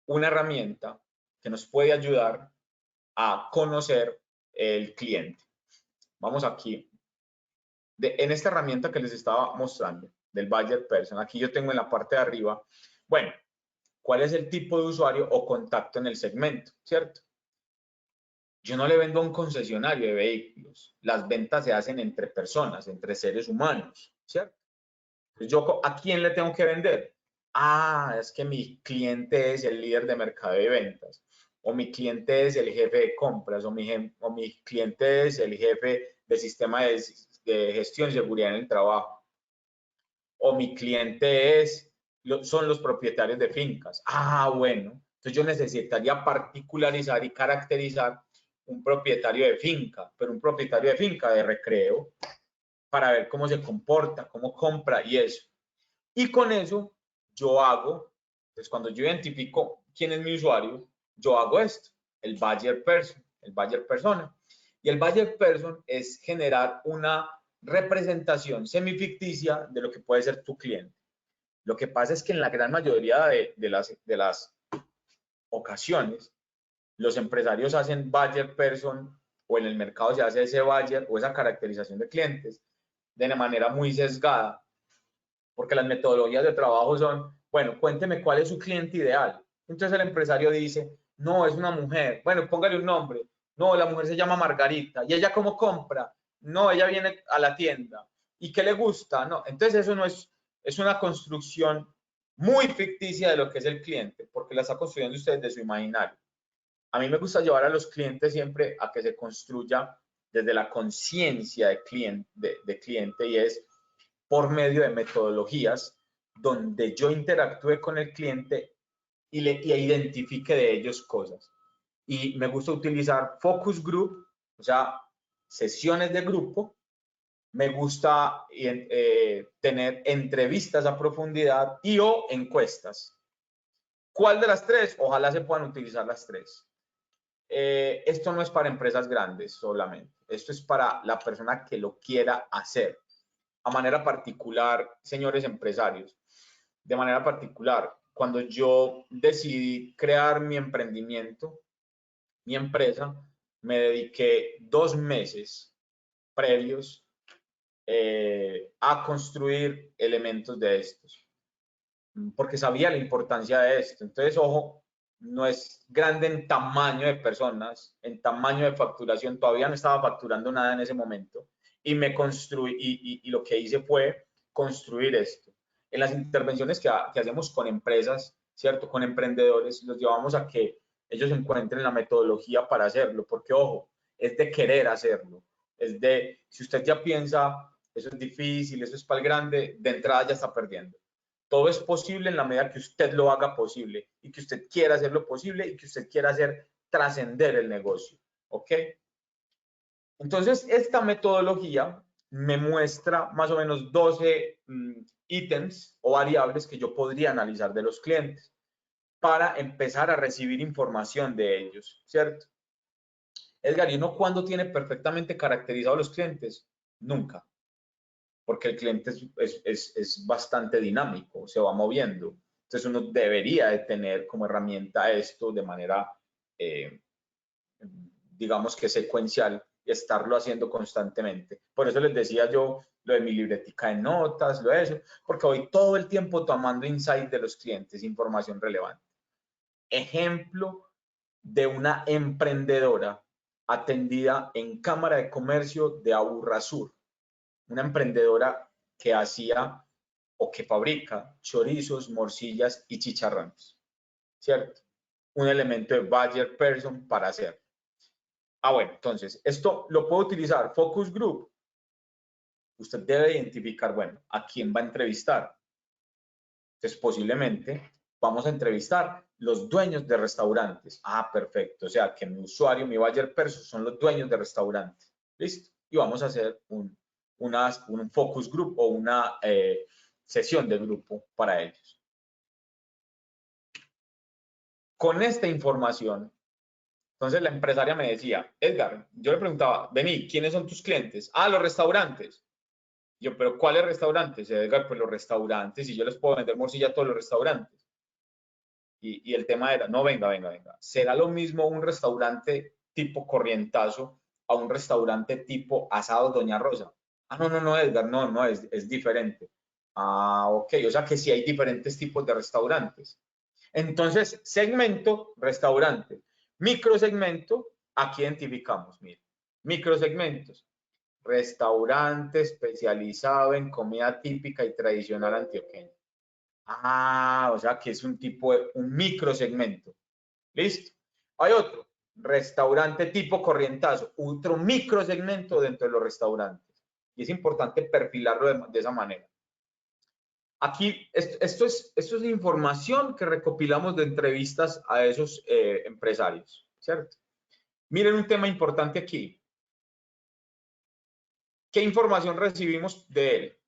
una herramienta que nos puede ayudar a conocer el cliente. Vamos aquí. En esta herramienta que les estaba mostrando, del Buyer Person, aquí yo tengo en la parte de arriba, bueno, ¿cuál es el tipo de usuario o contacto en el segmento? ¿Cierto? Yo no le vendo a un concesionario de vehículos. Las ventas se hacen entre personas, entre seres humanos, ¿cierto? Entonces, ¿yo a quién le tengo que vender? Ah, es que mi cliente es el líder de mercado de ventas, o mi cliente es el jefe de compras, o mi cliente es el jefe de sistema de gestión y seguridad en el trabajo, o mi cliente son los propietarios de fincas. Ah, bueno, entonces yo necesitaría particularizar y caracterizar un propietario de finca, pero un propietario de finca de recreo, para ver cómo se comporta, cómo compra y eso. Y con eso yo hago, pues cuando yo identifico quién es mi usuario, yo hago esto, el Buyer Person, el Buyer Persona. Y el Buyer Person es generar una representación semificticia de lo que puede ser tu cliente. Lo que pasa es que en la gran mayoría de las ocasiones, los empresarios hacen Buyer Person o en el mercado se hace ese Buyer o esa caracterización de clientes de una manera muy sesgada, porque las metodologías de trabajo son, bueno, cuénteme cuál es su cliente ideal. Entonces el empresario dice, no, es una mujer. Bueno, póngale un nombre. No, la mujer se llama Margarita. ¿Y ella cómo compra? No, ella viene a la tienda. ¿Y qué le gusta? No, entonces eso no es una construcción muy ficticia de lo que es el cliente, porque la está construyendo usted de su imaginario. A mí me gusta llevar a los clientes siempre a que se construya desde la conciencia de cliente y es por medio de metodologías donde yo interactúe con el cliente y identifique de ellos cosas. Y me gusta utilizar focus group, o sea, sesiones de grupo. Me gusta tener entrevistas a profundidad y o encuestas. ¿Cuál de las tres? Ojalá se puedan utilizar las tres. Esto no es para empresas grandes solamente. Esto es para la persona que lo quiera hacer. A manera particular, señores empresarios, de manera particular, cuando yo decidí crear mi emprendimiento, mi empresa, me dediqué 2 meses previos a construir elementos de estos, porque sabía la importancia de esto. Entonces, ojo, no es grande en tamaño de personas, en tamaño de facturación, todavía no estaba facturando nada en ese momento, y me construí, y lo que hice fue construir esto. En las intervenciones que hacemos con empresas, ¿cierto? Con emprendedores, los llevamos a que ellos encuentren la metodología para hacerlo, porque ojo, es de querer hacerlo, es de, si usted ya piensa, eso es difícil, eso es para el grande, de entrada ya está perdiendo. Todo es posible en la medida que usted lo haga posible y que usted quiera hacerlo posible y que usted quiera hacer trascender el negocio. ¿ok? Entonces, esta metodología me muestra más o menos 12 ítems o variables que yo podría analizar de los clientes para empezar a recibir información de ellos, ¿cierto? Edgar, ¿y uno cuándo tiene perfectamente caracterizados los clientes? Nunca, porque el cliente es bastante dinámico, se va moviendo. Entonces uno debería de tener como herramienta esto de manera, digamos que secuencial, y estarlo haciendo constantemente. Por eso les decía yo lo de mi libretica de notas, lo de eso, porque voy todo el tiempo tomando insight de los clientes, información relevante. Ejemplo de una emprendedora atendida en Cámara de Comercio de Aburrasur, una emprendedora que hacía o que fabrica chorizos, morcillas y chicharrones, ¿cierto? Un elemento de buyer person para hacer. Bueno, entonces, esto lo puedo utilizar. Focus Group. Usted debe identificar, bueno, a quién va a entrevistar. Entonces, posiblemente vamos a entrevistar los dueños de restaurantes. Perfecto. O sea, que mi usuario, mi buyer person, son los dueños de restaurantes. ¿Listo? Y vamos a hacer un focus group o una sesión de grupo para ellos. Con esta información, entonces la empresaria me decía, Edgar, yo le preguntaba, vení, ¿quiénes son tus clientes? Los restaurantes. Yo, pero ¿cuáles restaurantes? Edgar, pues los restaurantes, y yo les puedo vender morcilla a todos los restaurantes. Y el tema era, no, venga. ¿Será lo mismo un restaurante tipo Corrientazo a un restaurante tipo Asado Doña Rosa? No, Edgar, no, es diferente. Ok, o sea que sí hay diferentes tipos de restaurantes. Entonces, segmento, restaurante. Microsegmento, aquí identificamos, mire, microsegmentos. Restaurante especializado en comida típica y tradicional antioqueña. O sea que es un tipo de un microsegmento. ¿Listo? Hay otro, restaurante tipo Corrientazo, otro microsegmento dentro de los restaurantes. Y es importante perfilarlo de esa manera. Aquí, esto es información que recopilamos de entrevistas a esos empresarios, ¿cierto? Miren un tema importante aquí. ¿Qué información recibimos de él?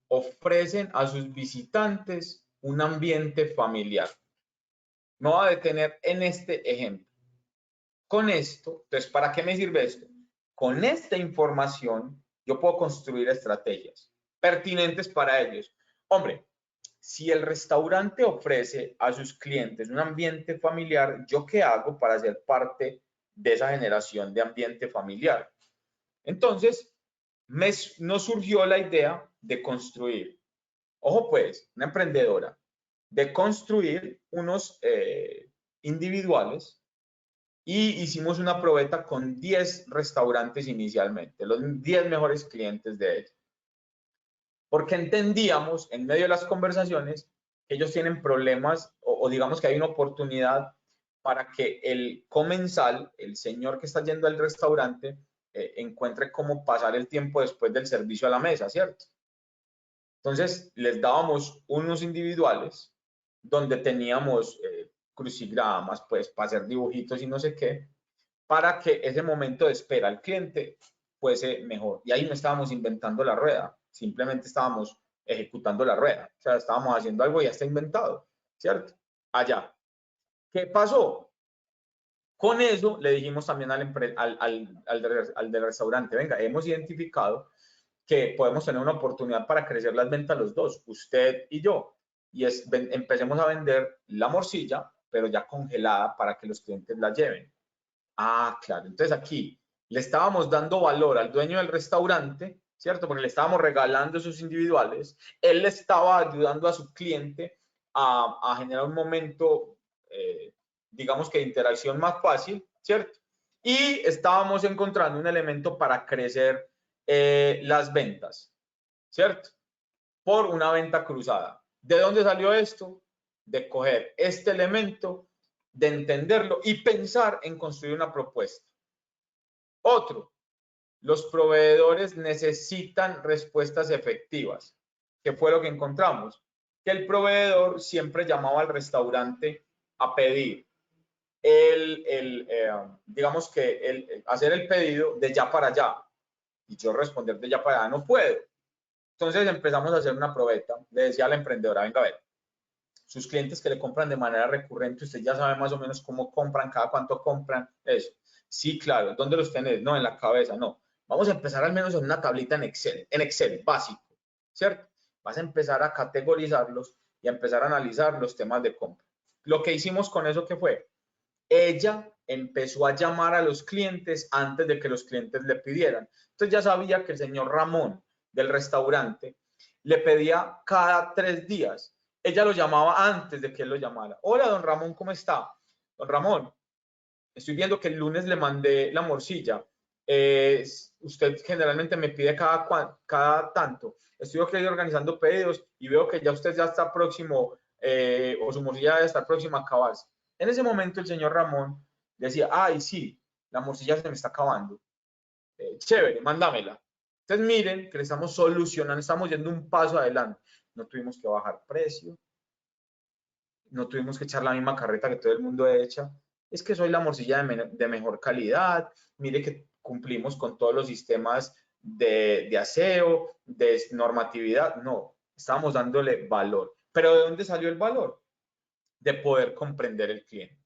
Ofrecen a sus visitantes un ambiente familiar. Me voy a detener en este ejemplo. Con esto, entonces, ¿para qué me sirve esto? Con esta información, yo puedo construir estrategias pertinentes para ellos. Hombre, si el restaurante ofrece a sus clientes un ambiente familiar, ¿yo qué hago para ser parte de esa generación de ambiente familiar? Entonces, nos surgió la idea de construir, ojo pues, una emprendedora, de construir unos individuales y hicimos una probeta con 10 restaurantes inicialmente, los 10 mejores clientes de ellos. Porque entendíamos en medio de las conversaciones que ellos tienen problemas o digamos que hay una oportunidad para que el comensal, el señor que está yendo al restaurante, encuentre cómo pasar el tiempo después del servicio a la mesa, ¿cierto? Entonces, les dábamos unos individuales donde teníamos crucigramas, pues, para hacer dibujitos y no sé qué, para que ese momento de espera al cliente fuese mejor. Y ahí no estábamos inventando la rueda, simplemente estábamos ejecutando la rueda. O sea, estábamos haciendo algo ya está inventado, ¿cierto? Allá. ¿Qué pasó? Con eso le dijimos también al del restaurante, venga, hemos identificado que podemos tener una oportunidad para crecer las ventas los dos, usted y yo. Y empecemos a vender la morcilla, pero ya congelada para que los clientes la lleven. Claro. Entonces aquí le estábamos dando valor al dueño del restaurante, ¿cierto? Porque le estábamos regalando esos individuales. Él le estaba ayudando a su cliente a generar un momento, digamos que de interacción más fácil, ¿cierto? Y estábamos encontrando un elemento para crecer las ventas, ¿cierto? Por una venta cruzada. ¿De dónde salió esto? De coger este elemento, de entenderlo y pensar en construir una propuesta. Otro, los proveedores necesitan respuestas efectivas. ¿Qué fue lo que encontramos? Que el proveedor siempre llamaba al restaurante a pedir. digamos que hacer el pedido de ya para allá. Y yo responder de ya para allá no puedo. Entonces empezamos a hacer una probeta. Le decía a la emprendedora, venga a ver, sus clientes que le compran de manera recurrente, usted ya sabe más o menos cómo compran, cada cuánto compran, eso. Sí, claro. ¿Dónde los tenés? No, en la cabeza, no. Vamos a empezar al menos en una tablita en Excel básico, ¿cierto? Vas a empezar a categorizarlos y a empezar a analizar los temas de compra. Lo que hicimos con eso, ¿qué fue? Ella empezó a llamar a los clientes antes de que los clientes le pidieran. Entonces ya sabía que el señor Ramón del restaurante le pedía cada 3 días. Ella lo llamaba antes de que él lo llamara. Hola, don Ramón, ¿cómo está? Don Ramón, estoy viendo que el lunes le mandé la morcilla. Usted generalmente me pide cada tanto. Estoy organizando pedidos y veo que ya usted ya está próximo o su morcilla debe estar próxima a acabarse. En ese momento el señor Ramón decía, ay, sí, la morcilla se me está acabando. Chévere, mándamela. Entonces miren que le estamos solucionando, estamos yendo un paso adelante. No tuvimos que bajar precio, no tuvimos que echar la misma carreta que todo el mundo echa. Es que soy la morcilla de mejor calidad, mire que cumplimos con todos los sistemas de aseo, de normatividad. No, estábamos dándole valor. ¿Pero de dónde salió el valor? De poder comprender el cliente.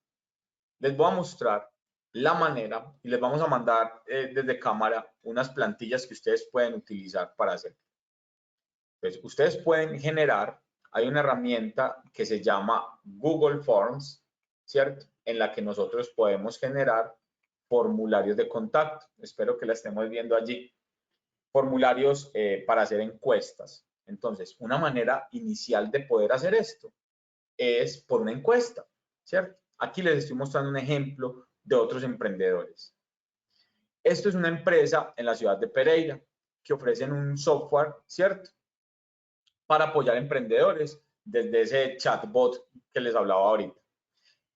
Les voy a mostrar la manera y les vamos a mandar desde cámara unas plantillas que ustedes pueden utilizar para hacerlo. Entonces, ustedes pueden generar, hay una herramienta que se llama Google Forms, ¿cierto? En la que nosotros podemos generar formularios de contacto. Espero que la estemos viendo allí. Formularios para hacer encuestas. Entonces, una manera inicial de poder hacer esto es por una encuesta, ¿cierto? Aquí les estoy mostrando un ejemplo de otros emprendedores. Esto es una empresa en la ciudad de Pereira que ofrecen un software, ¿cierto? Para apoyar a emprendedores desde ese chatbot que les hablaba ahorita.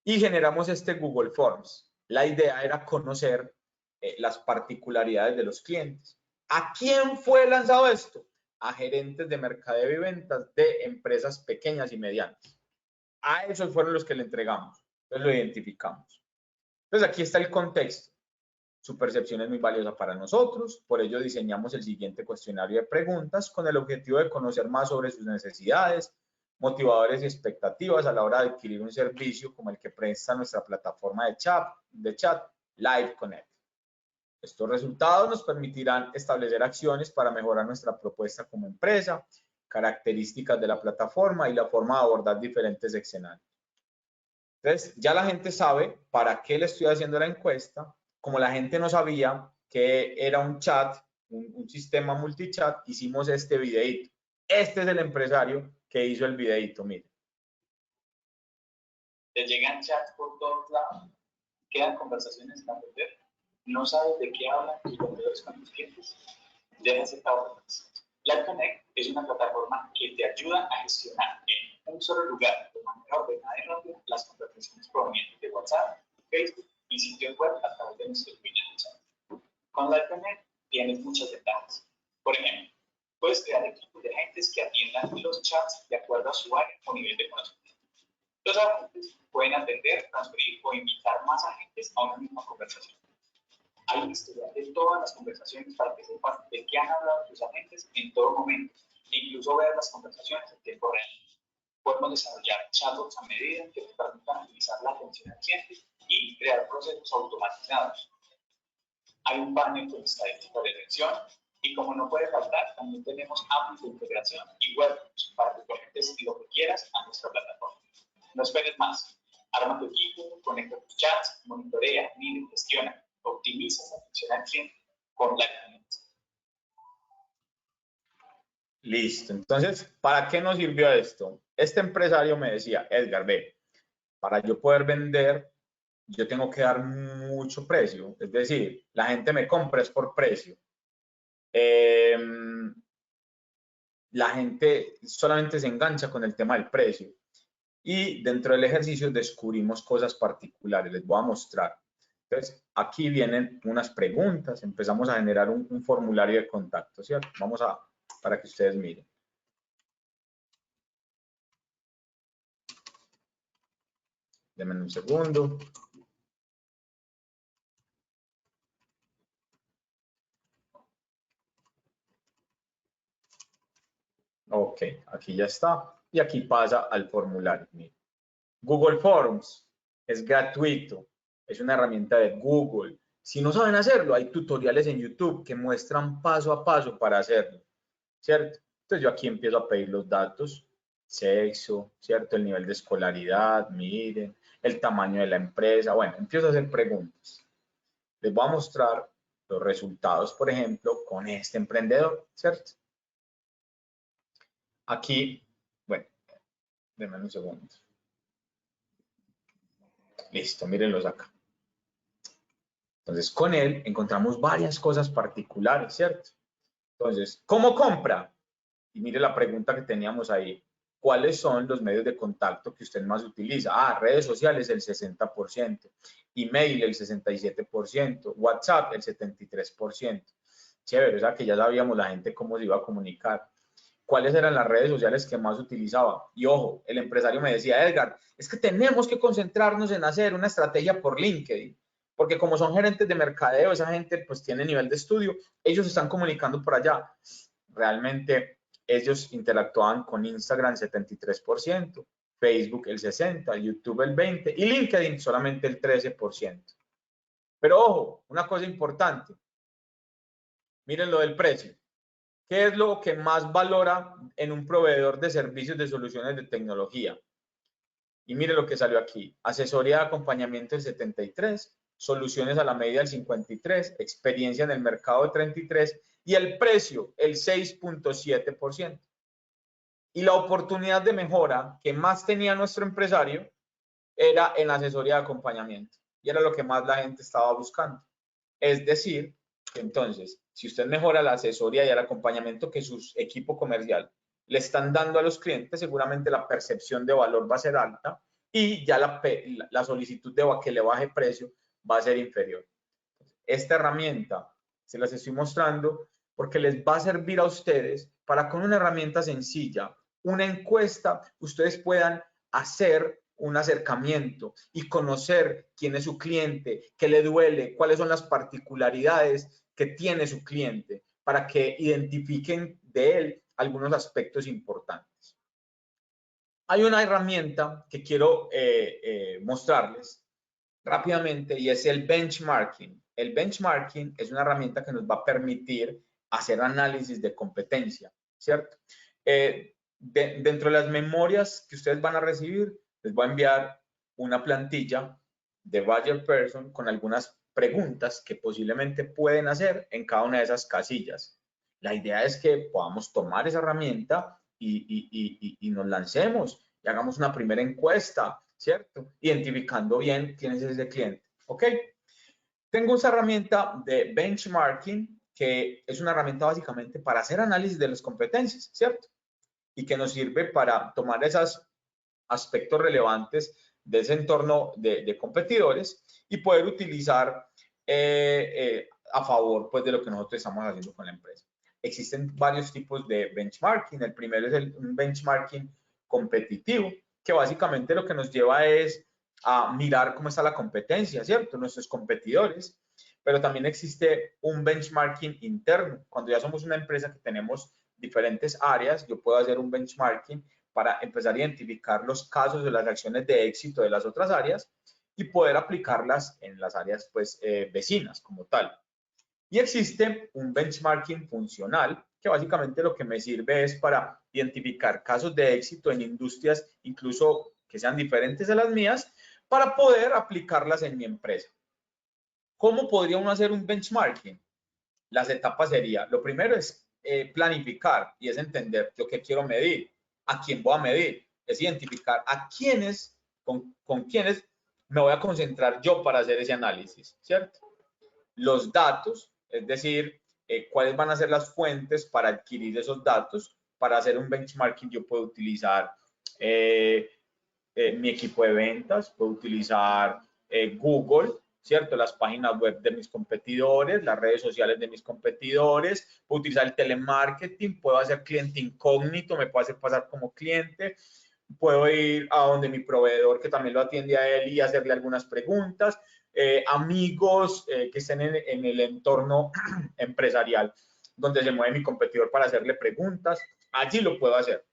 Y generamos este Google Forms. La idea era conocer las particularidades de los clientes. ¿A quién fue lanzado esto? A gerentes de mercadeo y ventas de empresas pequeñas y medianas. A esos fueron los que le entregamos. Entonces lo identificamos. Entonces aquí está el contexto. Su percepción es muy valiosa para nosotros, por ello diseñamos el siguiente cuestionario de preguntas con el objetivo de conocer más sobre sus necesidades, motivadores y expectativas a la hora de adquirir un servicio como el que presta nuestra plataforma de chat Live Connect. Estos resultados nos permitirán establecer acciones para mejorar nuestra propuesta como empresa, características de la plataforma y la forma de abordar diferentes escenarios. Entonces, ya la gente sabe para qué le estoy haciendo la encuesta. Como la gente no sabía que era un chat, un sistema multichat, hicimos este videito. Este es el empresario que hizo el videito, miren. Te llegan chats por todos lados, quedan conversaciones sin atender, no sabes de qué hablan tus vendedores con tus clientes, dejas de órdenes. Live Connect es una plataforma que te ayuda a gestionar en un solo lugar, de manera ordenada y rápida, las conversaciones provenientes de WhatsApp, Facebook y sitios web a través de nuestros videos de chat. Con Live Connect tienes muchas ventajas. Por ejemplo, puedes crear equipos de agentes que atiendan los chats de acuerdo a su área o nivel de conocimiento. Los agentes pueden atender, transferir o invitar más agentes a una misma conversación. Hay un historial de todas las conversaciones para que sepas de qué han hablado tus agentes en todo momento e incluso ver las conversaciones en tiempo real. Podemos desarrollar chatbots a medida que te permitan agilizar la atención al cliente y crear procesos automatizados. Hay un panel con estadísticas de atención y como no puede faltar, también tenemos APIs de integración y webhooks para que conectes lo que quieras a nuestra plataforma. No esperes más. Arma tu equipo, conecta tus chats, monitorea, mide, gestiona, optimiza la atención al cliente con Live Connect. Listo. Entonces, ¿para qué nos sirvió esto? Este empresario me decía, Edgar, ve, para yo poder vender, yo tengo que dar mucho precio. Es decir, la gente me compra es por precio. La gente solamente se engancha con el tema del precio. Y dentro del ejercicio descubrimos cosas particulares. Les voy a mostrar. Entonces, aquí vienen unas preguntas. Empezamos a generar un formulario de contacto, ¿cierto? Vamos a, para que ustedes miren. Denme un segundo. Ok, aquí ya está. Y aquí pasa al formulario. Mire. Google Forms es gratuito, es una herramienta de Google. Si no saben hacerlo, hay tutoriales en YouTube que muestran paso a paso para hacerlo, ¿cierto? Entonces yo aquí empiezo a pedir los datos, sexo, ¿cierto? El nivel de escolaridad, miren, el tamaño de la empresa. Bueno, empiezo a hacer preguntas. Les voy a mostrar los resultados, por ejemplo, con este emprendedor, ¿cierto? Aquí, bueno, denme un segundo. Listo, mírenlos acá. Entonces, con él encontramos varias cosas particulares, ¿cierto? Entonces, ¿cómo compra? Y mire la pregunta que teníamos ahí. ¿Cuáles son los medios de contacto que usted más utiliza? Ah, redes sociales el 60%, email el 67%, WhatsApp el 73%. Chévere, o sea que ya sabíamos la gente cómo se iba a comunicar. ¿Cuáles eran las redes sociales que más utilizaba? Y ojo, el empresario me decía, Edgar, es que tenemos que concentrarnos en hacer una estrategia por LinkedIn, porque como son gerentes de mercadeo, esa gente pues tiene nivel de estudio, ellos están comunicando por allá. Realmente ellos interactuaban con Instagram 73%, Facebook el 60%, YouTube el 20% y LinkedIn solamente el 13%. Pero ojo, una cosa importante, miren lo del precio. ¿Qué es lo que más valora en un proveedor de servicios de soluciones de tecnología? Y mire lo que salió aquí. Asesoría de acompañamiento el 73, soluciones a la medida el 53, experiencia en el mercado el 33 y el precio el 6.7%. Y la oportunidad de mejora que más tenía nuestro empresario era en la asesoría de acompañamiento. Y era lo que más la gente estaba buscando. Es decir, entonces, si usted mejora la asesoría y el acompañamiento que su equipo comercial le están dando a los clientes, seguramente la percepción de valor va a ser alta y ya la solicitud de que le baje precio va a ser inferior. Esta herramienta se las estoy mostrando porque les va a servir a ustedes para con una herramienta sencilla, una encuesta, ustedes puedan hacer un acercamiento y conocer quién es su cliente, qué le duele, cuáles son las particularidades que tiene su cliente, para que identifiquen de él algunos aspectos importantes. Hay una herramienta que quiero mostrarles rápidamente y es el benchmarking. El benchmarking es una herramienta que nos va a permitir hacer análisis de competencia, ¿cierto? Dentro de las memorias que ustedes van a recibir, les voy a enviar una plantilla de Buyer Person con algunas preguntas que posiblemente pueden hacer en cada una de esas casillas. La idea es que podamos tomar esa herramienta y nos lancemos y hagamos una primera encuesta, ¿cierto? Identificando bien quién es ese cliente, ¿ok? Tengo esa herramienta de benchmarking que es una herramienta básicamente para hacer análisis de las competencias, ¿cierto? Y que nos sirve para tomar esos aspectos relevantes de ese entorno de competidores y poder utilizar a favor pues, de lo que nosotros estamos haciendo con la empresa. Existen varios tipos de benchmarking. El primero es un benchmarking competitivo, que básicamente lo que nos lleva es a mirar cómo está la competencia, ¿cierto? Nuestros competidores. Pero también existe un benchmarking interno. Cuando ya somos una empresa que tenemos diferentes áreas, yo puedo hacer un benchmarking para empezar a identificar los casos de las acciones de éxito de las otras áreas y poder aplicarlas en las áreas pues, vecinas como tal. Y existe un benchmarking funcional que básicamente lo que me sirve es para identificar casos de éxito en industrias incluso que sean diferentes a las mías para poder aplicarlas en mi empresa. ¿Cómo podría uno hacer un benchmarking? Las etapas serían, lo primero es planificar y es entender yo qué quiero medir, a quién voy a medir, es identificar a quiénes, con quiénes me voy a concentrar yo para hacer ese análisis, ¿cierto? Los datos, es decir, cuáles van a ser las fuentes para adquirir esos datos. Para hacer un benchmarking yo puedo utilizar mi equipo de ventas, puedo utilizar Google, ¿cierto? Las páginas web de mis competidores, las redes sociales de mis competidores, puedo utilizar el telemarketing, puedo hacer cliente incógnito, me puedo hacer pasar como cliente, puedo ir a donde mi proveedor que también lo atiende a él y hacerle algunas preguntas, amigos que estén en el entorno empresarial donde se mueve mi competidor para hacerle preguntas, Allí lo puedo hacer.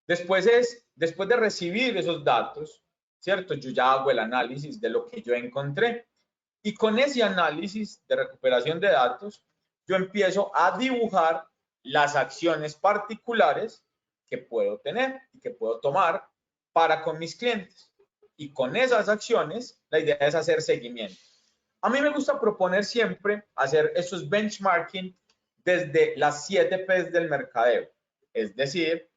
Después de recibir esos datos, ¿cierto? Yo ya hago el análisis de lo que yo encontré. Y con ese análisis de recuperación de datos, yo empiezo a dibujar las acciones particulares que puedo tener y que puedo tomar para con mis clientes. Y con esas acciones, la idea es hacer seguimiento. A mí me gusta proponer siempre hacer esos benchmarking desde las 7 P's del mercadeo. Es decir,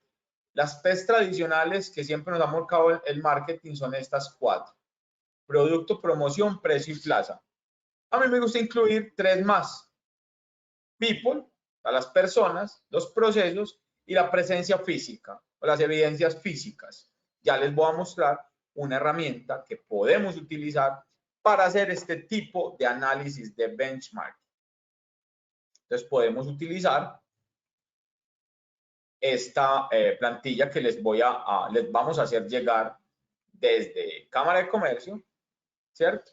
las P's tradicionales que siempre nos ha marcado el marketing son estas 4. Producto, promoción, precio y plaza. A mí me gusta incluir 3 más. People, a las personas, los procesos y la presencia física o las evidencias físicas. Ya les voy a mostrar una herramienta que podemos utilizar para hacer este tipo de análisis de benchmark. Entonces podemos utilizar esta plantilla que les vamos a hacer llegar desde Cámara de Comercio, ¿cierto?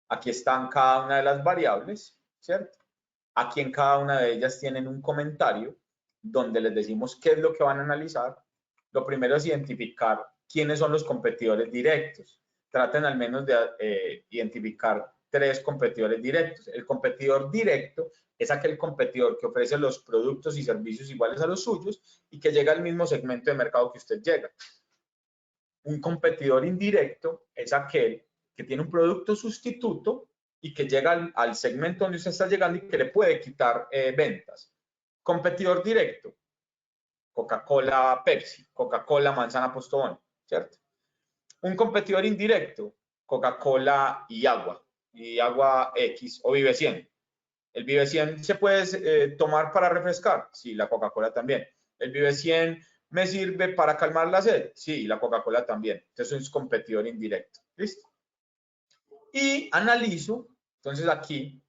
Aquí están cada una de las variables, ¿cierto? Aquí en cada una de ellas tienen un comentario donde les decimos qué es lo que van a analizar. Lo primero es identificar quiénes son los competidores directos. Traten al menos de identificar 3 competidores directos. El competidor directo es aquel competidor que ofrece los productos y servicios iguales a los suyos y que llega al mismo segmento de mercado que usted llega. Un competidor indirecto es aquel que tiene un producto sustituto y que llega al segmento donde usted está llegando y que le puede quitar ventas. Competidor directo, Coca-Cola, Pepsi, Coca-Cola, Manzana, Postobón, ¿cierto? Un competidor indirecto, Coca-Cola y Agua X o Vive 100. El Vive 100 se puede tomar para refrescar, sí, la Coca-Cola también. El Vive 100 me sirve para calmar la sed, sí, la Coca-Cola también. Entonces es competidor indirecto, ¿listo? Y analizo, entonces aquí,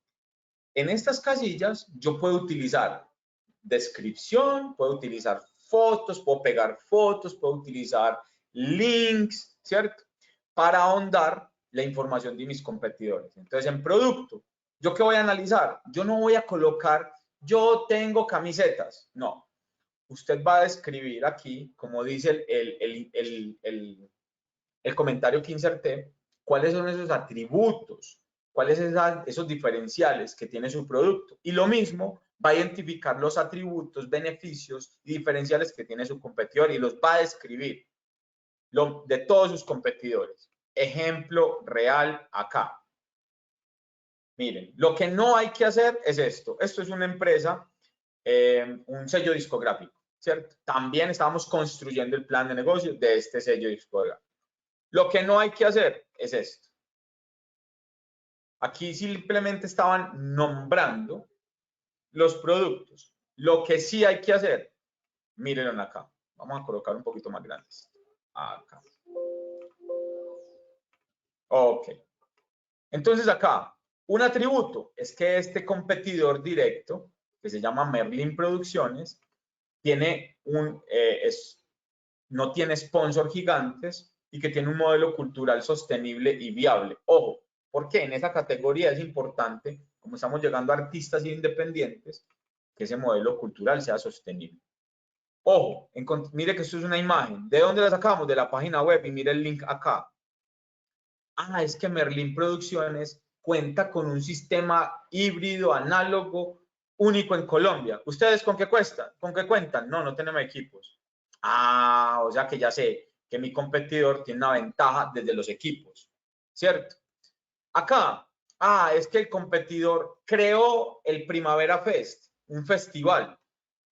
en estas casillas, yo puedo utilizar descripción, puedo utilizar fotos, puedo pegar fotos, puedo utilizar links, ¿cierto? Para ahondar la información de mis competidores. Entonces, en producto, ¿yo qué voy a analizar? Yo no voy a colocar, yo tengo camisetas, no. Usted va a describir aquí, como dice el comentario que inserté, cuáles son esos atributos, cuáles son esos diferenciales que tiene su producto. Y lo mismo, va a identificar los atributos, beneficios y diferenciales que tiene su competidor y los va a describir de todos sus competidores. Ejemplo real acá. Miren, lo que no hay que hacer es esto. Esto es una empresa, un sello discográfico, ¿cierto? También estamos construyendo el plan de negocio de este sello discográfico. Lo que no hay que hacer es esto. Aquí simplemente estaban nombrando los productos. Lo que sí hay que hacer, mírenlo acá. Vamos a colocar un poquito más grandes. Acá. Ok. Entonces acá, un atributo es que este competidor directo, que se llama Merlin Producciones, tiene no tiene sponsor gigantes y que tiene un modelo cultural sostenible y viable. Ojo, porque en esa categoría es importante, como estamos llegando a artistas independientes, que ese modelo cultural sea sostenible. Ojo, mire que esto es una imagen. ¿De dónde la sacamos? De la página web y mire el link acá. Ah, es que Merlin Producciones cuenta con un sistema híbrido análogo único en Colombia. ¿Ustedes con qué cuentan? No, no tenemos equipos. Ah, o sea que ya sé que mi competidor tiene una ventaja desde los equipos, ¿cierto? Acá, es que el competidor creó el Primavera Fest, un festival,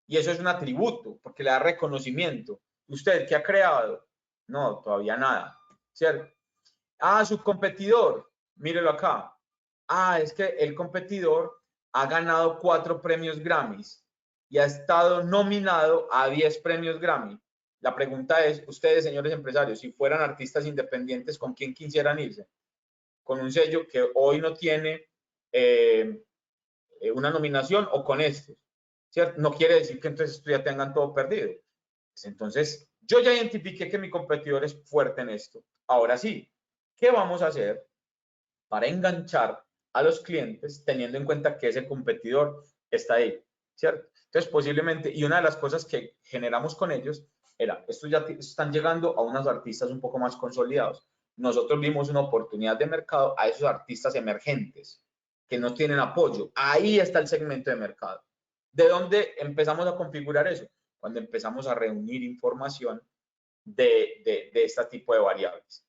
y eso es un atributo, porque le da reconocimiento. ¿Usted qué ha creado? No, todavía nada, ¿cierto? Su competidor, mírelo acá. Es que el competidor ha ganado 4 premios Grammys y ha estado nominado a 10 premios Grammy. La pregunta es, ustedes, señores empresarios, si fueran artistas independientes, ¿con quién quisieran irse? ¿Con un sello que hoy no tiene una nominación o con estos? ¿Cierto? No quiere decir que entonces ya tengan todo perdido. Entonces, yo ya identifiqué que mi competidor es fuerte en esto. Ahora sí, ¿qué vamos a hacer para enganchar a los clientes teniendo en cuenta que ese competidor está ahí? ¿Cierto? Entonces, posiblemente, y una de las cosas que generamos con ellos era, estos ya están llegando a unos artistas un poco más consolidados. Nosotros vimos una oportunidad de mercado a esos artistas emergentes que no tienen apoyo. Ahí está el segmento de mercado. ¿De dónde empezamos a configurar eso? Cuando empezamos a reunir información de este tipo de variables.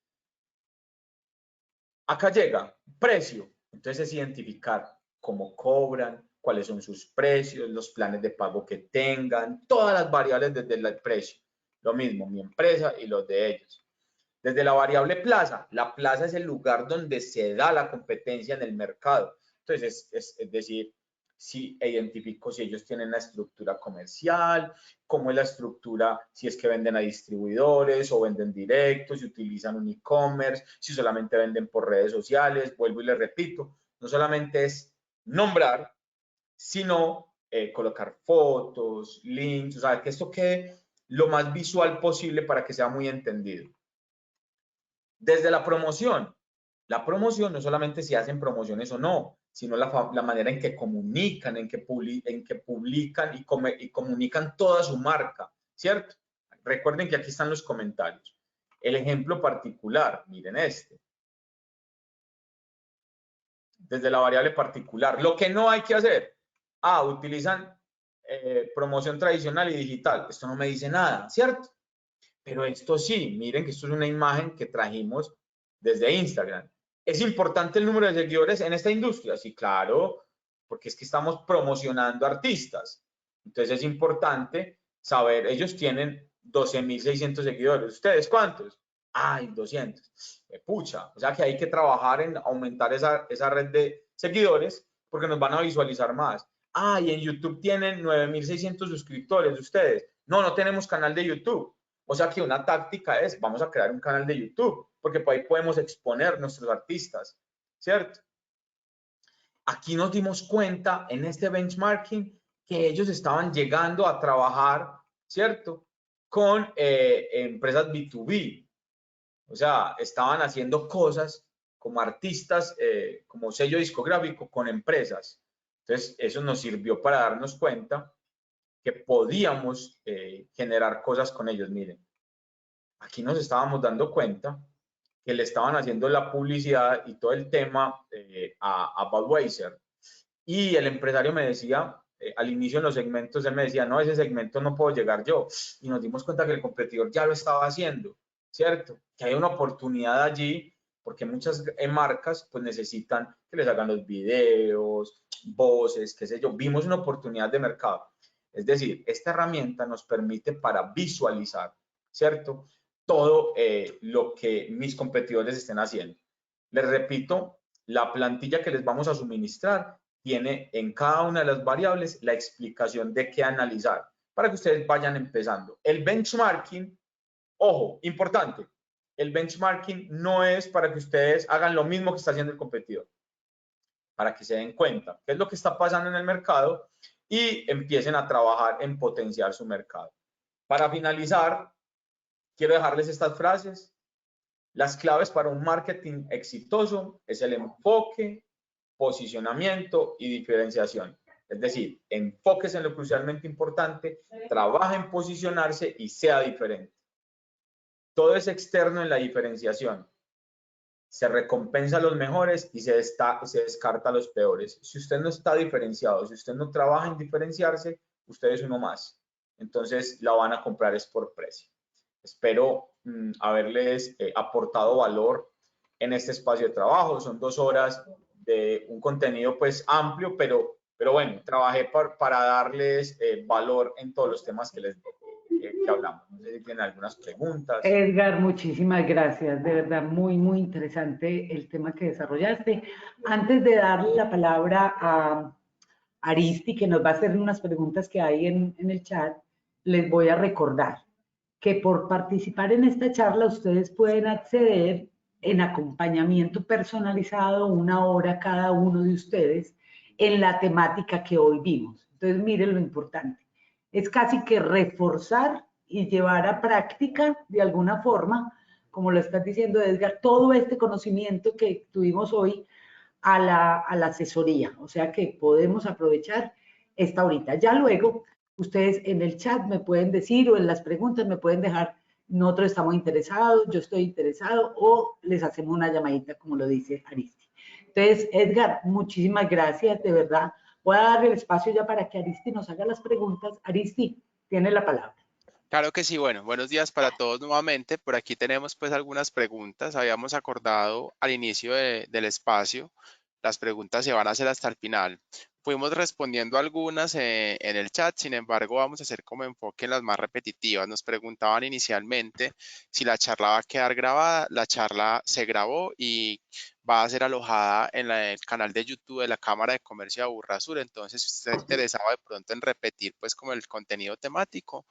Acá llega precio. Entonces es identificar cómo cobran, cuáles son sus precios, los planes de pago que tengan, todas las variables desde el precio. Lo mismo, mi empresa y los de ellos. Desde la variable plaza, la plaza es el lugar donde se da la competencia en el mercado. Entonces, es decir, si identifico si ellos tienen una estructura comercial, cómo es la estructura, si es que venden a distribuidores o venden directos, si utilizan un e-commerce, si solamente venden por redes sociales. Vuelvo y les repito, no solamente es nombrar, sino colocar fotos, links, o sea, que esto quede lo más visual posible para que sea muy entendido. Desde la promoción no solamente si hacen promociones o no, sino la manera en que comunican, en que publican y comunican toda su marca, ¿cierto? Recuerden que aquí están los comentarios. El ejemplo particular, miren este. Desde la variable particular, lo que no hay que hacer. Utilizan promoción tradicional y digital. Esto no me dice nada, ¿cierto? Pero esto sí, miren que esto es una imagen que trajimos desde Instagram. ¿Es importante el número de seguidores en esta industria? Sí, claro, porque es que estamos promocionando artistas. Entonces es importante saber, ellos tienen 12.600 seguidores. ¿Ustedes cuántos? Ay, 200. Pucha, o sea que hay que trabajar en aumentar esa red de seguidores porque nos van a visualizar más. Y en YouTube tienen 9.600 suscriptores. ¿Ustedes? No tenemos canal de YouTube. O sea que una táctica es, vamos a crear un canal de YouTube, porque por ahí podemos exponer nuestros artistas, ¿cierto? Aquí nos dimos cuenta en este benchmarking que ellos estaban llegando a trabajar, ¿cierto? Con empresas B2B. O sea, estaban haciendo cosas como artistas, como sello discográfico con empresas. Entonces, eso nos sirvió para darnos cuenta que podíamos generar cosas con ellos. Miren, aquí nos estábamos dando cuenta que le estaban haciendo la publicidad y todo el tema a Budweiser. Y el empresario me decía, al inicio en los segmentos, él me decía, no, ese segmento no puedo llegar yo. Y nos dimos cuenta que el competidor ya lo estaba haciendo, ¿cierto? Que hay una oportunidad allí, porque muchas marcas pues necesitan que les hagan los videos, voces, qué sé yo. Vimos una oportunidad de mercado. Es decir, esta herramienta nos permite para visualizar, ¿cierto? Todo lo que mis competidores estén haciendo. Les repito, la plantilla que les vamos a suministrar tiene en cada una de las variables la explicación de qué analizar para que ustedes vayan empezando. El benchmarking, ojo, importante, el benchmarking no es para que ustedes hagan lo mismo que está haciendo el competidor, para que se den cuenta qué es lo que está pasando en el mercado y empiecen a trabajar en potenciar su mercado. Para finalizar, quiero dejarles estas frases. Las claves para un marketing exitoso es el enfoque, posicionamiento y diferenciación. Es decir, enfóquese en lo crucialmente importante, trabaja en posicionarse y sea diferente. Todo es externo en la diferenciación. Se recompensa a los mejores y se descarta a los peores. Si usted no está diferenciado, si usted no trabaja en diferenciarse, usted es uno más. Entonces la van a comprar es por precio. Espero haberles aportado valor en este espacio de trabajo. Son 2 horas de un contenido pues amplio, pero bueno, trabajé para darles valor en todos los temas que hablamos. No sé si tienen algunas preguntas. Edgar, muchísimas gracias. De verdad, muy, muy interesante el tema que desarrollaste. Antes de darle la palabra a Aristi, que nos va a hacer unas preguntas que hay en el chat, les voy a recordar que por participar en esta charla ustedes pueden acceder en acompañamiento personalizado 1 hora cada uno de ustedes en la temática que hoy vimos. Entonces, miren lo importante. Es casi que reforzar y llevar a práctica de alguna forma, como lo estás diciendo Edgar, todo este conocimiento que tuvimos hoy a la asesoría. O sea que podemos aprovechar esta horita. Ya luego Ustedes en el chat me pueden decir o en las preguntas me pueden dejar, nosotros estamos interesados, yo estoy interesado, o les hacemos una llamadita como lo dice Aristi. Entonces, Edgar, muchísimas gracias, de verdad. Voy a dar el espacio ya para que Aristi nos haga las preguntas. Aristi, tiene la palabra. Claro que sí, bueno, buenos días para todos nuevamente. Por aquí tenemos pues algunas preguntas. Habíamos acordado al inicio del espacio, las preguntas se van a hacer hasta el final. Fuimos respondiendo algunas en el chat, sin embargo vamos a hacer como enfoque en las más repetitivas. Nos preguntaban inicialmente si la charla va a quedar grabada. La charla se grabó y va a ser alojada en el canal de YouTube de la Cámara de Comercio de Aburrasur. Entonces, si usted está interesado de pronto en repetir pues como el contenido temático,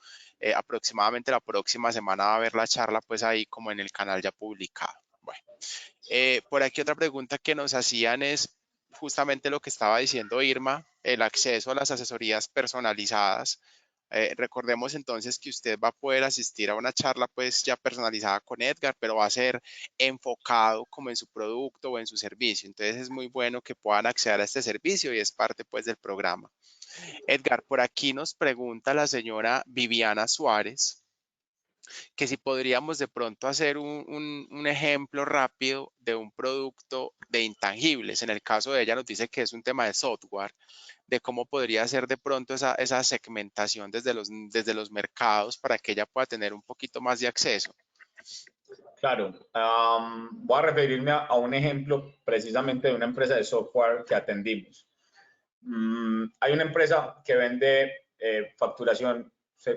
aproximadamente la próxima semana va a haber la charla pues ahí como en el canal ya publicado. Bueno, por aquí otra pregunta que nos hacían es justamente lo que estaba diciendo Irma, el acceso a las asesorías personalizadas. Recordemos entonces que usted va a poder asistir a una charla pues ya personalizada con Edgar, pero va a ser enfocado como en su producto o en su servicio. Entonces es muy bueno que puedan acceder a este servicio y es parte pues del programa. Edgar, por aquí nos pregunta la señora Viviana Suárez que si podríamos de pronto hacer un ejemplo rápido de un producto de intangibles. En el caso de ella nos dice que es un tema de software, de cómo podría ser de pronto esa segmentación desde los mercados para que ella pueda tener un poquito más de acceso. Claro, voy a referirme a un ejemplo precisamente de una empresa de software que atendimos. Hay una empresa que vende facturación,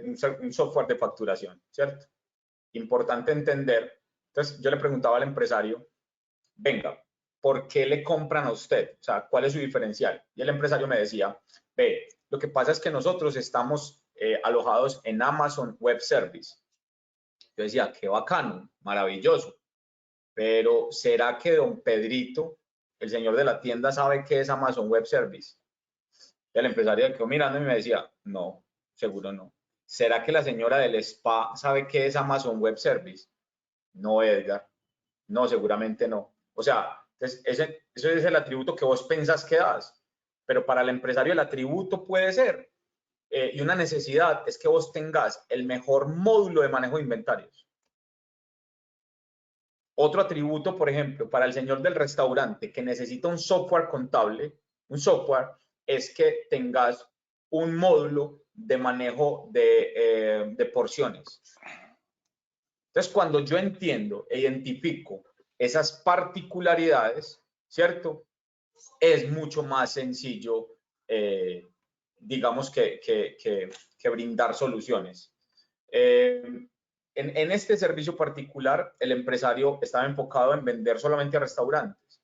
un software de facturación, ¿cierto? Importante entender. Entonces, yo le preguntaba al empresario, venga, ¿por qué le compran a usted? O sea, ¿cuál es su diferencial? Y el empresario me decía, ve, lo que pasa es que nosotros estamos alojados en Amazon Web Service. Yo decía, qué bacano, maravilloso. Pero ¿será que don Pedrito, el señor de la tienda, sabe qué es Amazon Web Service? Y el empresario quedó mirando y me decía, no, seguro no. ¿Será que la señora del spa sabe qué es Amazon Web Service? No, Edgar. No, seguramente no. O sea, ese es el atributo que vos pensás que das. Pero para el empresario el atributo puede ser. Y una necesidad es que vos tengas el mejor módulo de manejo de inventarios. Otro atributo, por ejemplo, para el señor del restaurante que necesita un software contable, un software, es que tengas un módulo de manejo de porciones. Entonces, cuando yo entiendo e identifico esas particularidades, ¿cierto? Es mucho más sencillo, digamos, que brindar soluciones. En este servicio particular, el empresario estaba enfocado en vender solamente a restaurantes.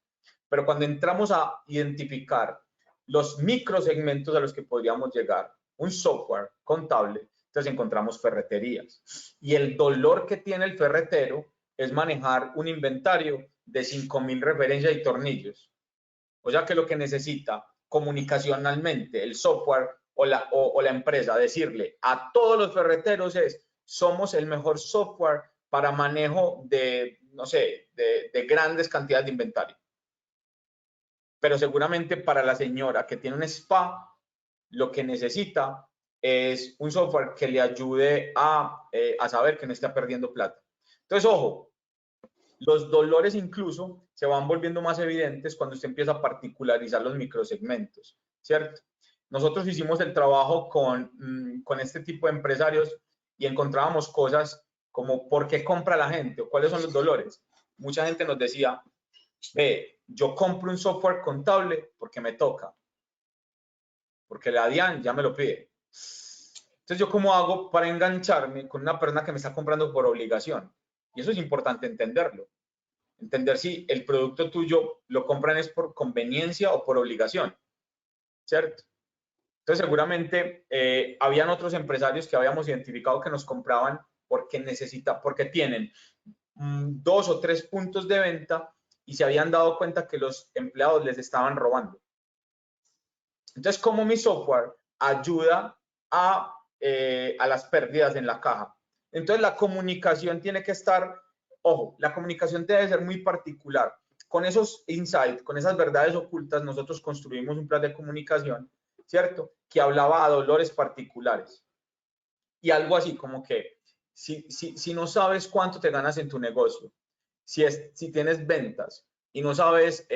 Pero cuando entramos a identificar los microsegmentos a los que podríamos llegar, un software contable, entonces encontramos ferreterías. Y el dolor que tiene el ferretero es manejar un inventario de 5.000 referencias y tornillos. O sea que lo que necesita comunicacionalmente el software o la empresa decirle a todos los ferreteros es, somos el mejor software para manejo de, no sé, de grandes cantidades de inventario. Pero seguramente para la señora que tiene un spa, lo que necesita es un software que le ayude a saber que no está perdiendo plata. Entonces, ojo, los dolores incluso se van volviendo más evidentes cuando usted empieza a particularizar los microsegmentos, ¿cierto? Nosotros hicimos el trabajo con este tipo de empresarios y encontrábamos cosas como ¿por qué compra la gente? ¿O cuáles son los dolores? Mucha gente nos decía, ve, yo compro un software contable porque me toca, porque la DIAN ya me lo pide. Entonces, ¿yo cómo hago para engancharme con una persona que me está comprando por obligación? Y eso es importante entenderlo. Entender si el producto tuyo lo compran es por conveniencia o por obligación, ¿cierto? Entonces, seguramente habían otros empresarios que habíamos identificado que nos compraban porque tienen 2 o 3 puntos de venta y se habían dado cuenta que los empleados les estaban robando. Entonces, ¿cómo mi software ayuda a las pérdidas en la caja? Entonces, la comunicación tiene que estar, ojo, la comunicación debe ser muy particular. Con esos insights, con esas verdades ocultas, nosotros construimos un plan de comunicación ¿cierto? Que hablaba a dolores particulares. Y algo así como que si no sabes cuánto te ganas en tu negocio, si tienes ventas y no sabes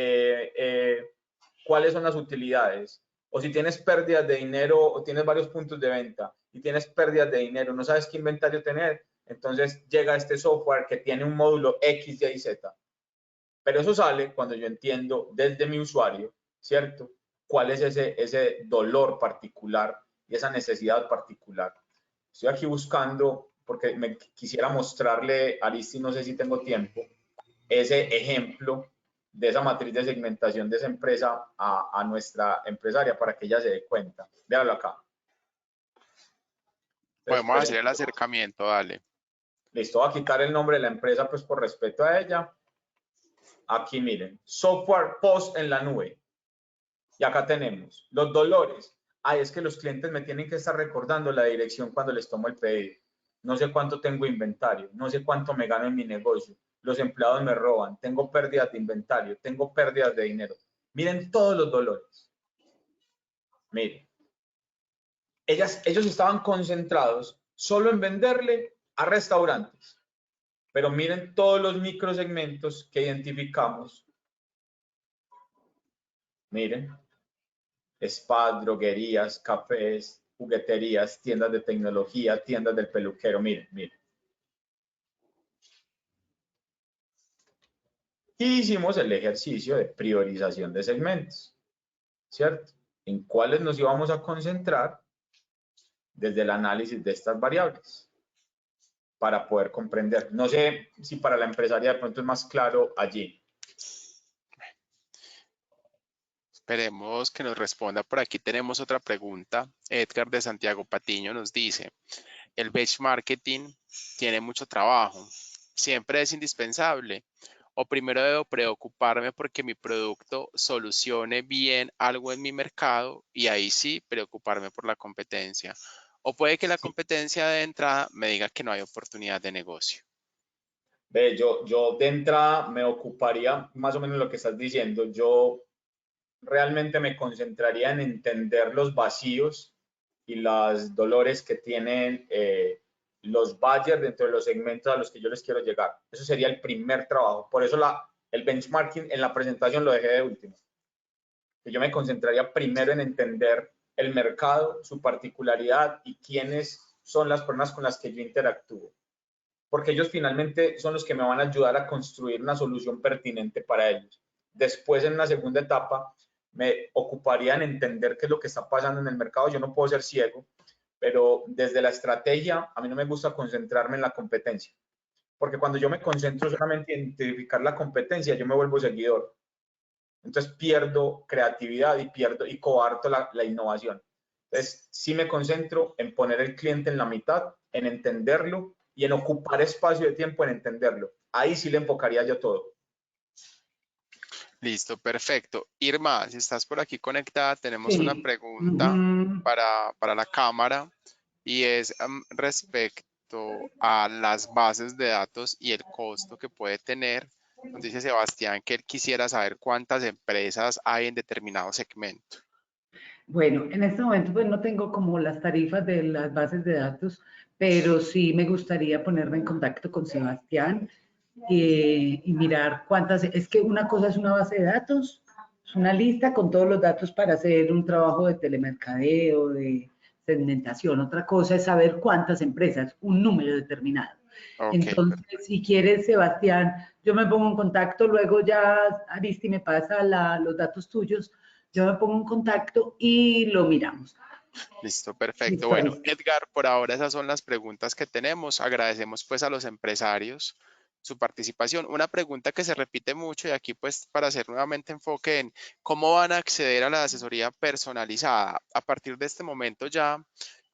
cuáles son las utilidades, o si tienes pérdidas de dinero o tienes varios puntos de venta y tienes pérdidas de dinero, no sabes qué inventario tener, entonces llega este software que tiene un módulo X, Y, Z. Pero eso sale cuando yo entiendo desde mi usuario, ¿cierto? ¿Cuál es ese dolor particular y esa necesidad particular? Estoy aquí buscando, porque me quisiera mostrarle, Aristi, no sé si tengo tiempo, ese ejemplo de esa matriz de segmentación de esa empresa a nuestra empresaria para que ella se dé cuenta. Véalo acá. Entonces, Podemos hacer el acercamiento, dale. Listo, voy a quitar el nombre de la empresa pues por respeto a ella. Aquí miren, software post en la nube. Y acá tenemos los dolores. Ay, es que los clientes me tienen que estar recordando la dirección cuando les tomo el pedido. No sé cuánto tengo inventario, no sé cuánto me gano en mi negocio. Los empleados me roban, tengo pérdidas de inventario, tengo pérdidas de dinero. Miren todos los dolores. Miren. Ellos estaban concentrados solo en venderle a restaurantes. Pero miren todos los microsegmentos que identificamos. Miren. Spas, droguerías, cafés, jugueterías, tiendas de tecnología, tiendas del peluquero. Miren, miren. Y hicimos el ejercicio de priorización de segmentos, ¿cierto? En cuáles nos íbamos a concentrar desde el análisis de estas variables para poder comprender. No sé si para la empresaria de pronto es más claro allí. Esperemos que nos responda. Por aquí tenemos otra pregunta. Edgar de Santiago Patiño nos dice, el benchmarking tiene mucho trabajo. ¿Siempre es indispensable? ¿O primero debo preocuparme porque mi producto solucione bien algo en mi mercado y ahí sí preocuparme por la competencia? ¿O puede que la competencia de entrada me diga que no hay oportunidad de negocio? Ve, yo de entrada me ocuparía más o menos lo que estás diciendo. Yo realmente me concentraría en entender los vacíos y los dolores que tienen los buyers dentro de los segmentos a los que yo les quiero llegar. Eso sería el primer trabajo. Por eso el benchmarking en la presentación lo dejé de último. Yo me concentraría primero en entender el mercado, su particularidad y quiénes son las personas con las que yo interactúo. Porque ellos finalmente son los que me van a ayudar a construir una solución pertinente para ellos. Después, en una segunda etapa, me ocuparía en entender qué es lo que está pasando en el mercado. Yo no puedo ser ciego, pero desde la estrategia, a mí no me gusta concentrarme en la competencia. Porque cuando yo me concentro solamente en identificar la competencia, yo me vuelvo seguidor. Entonces pierdo creatividad y coarto la innovación. Entonces, sí me concentro en poner el cliente en la mitad, en entenderlo y en ocupar espacio de tiempo en entenderlo. Ahí sí le enfocaría yo todo. Listo, perfecto. Irma, si estás por aquí conectada, tenemos Sí. una pregunta para la cámara y es respecto a las bases de datos y el costo que puede tener. Nos dice Sebastián que él quisiera saber cuántas empresas hay en determinado segmento. Bueno, en este momento pues no tengo como las tarifas de las bases de datos, pero sí me gustaría ponerme en contacto con Sebastián y mirar cuántas, es que una cosa es una base de datos, es una lista con todos los datos para hacer un trabajo de telemercadeo, de segmentación, otra cosa es saber cuántas empresas, un número determinado. Okay, entonces, perfecto. si quieres, Sebastián, yo me pongo en contacto, luego ya Aristi me pasa los datos tuyos, yo me pongo en contacto y lo miramos. Listo, perfecto. Listo, Bueno, Aristi. Edgar, por ahora esas son las preguntas que tenemos. Agradecemos pues a los empresarios su participación. Una pregunta que se repite mucho y aquí pues para hacer nuevamente enfoque en cómo van a acceder a la asesoría personalizada. A partir de este momento ya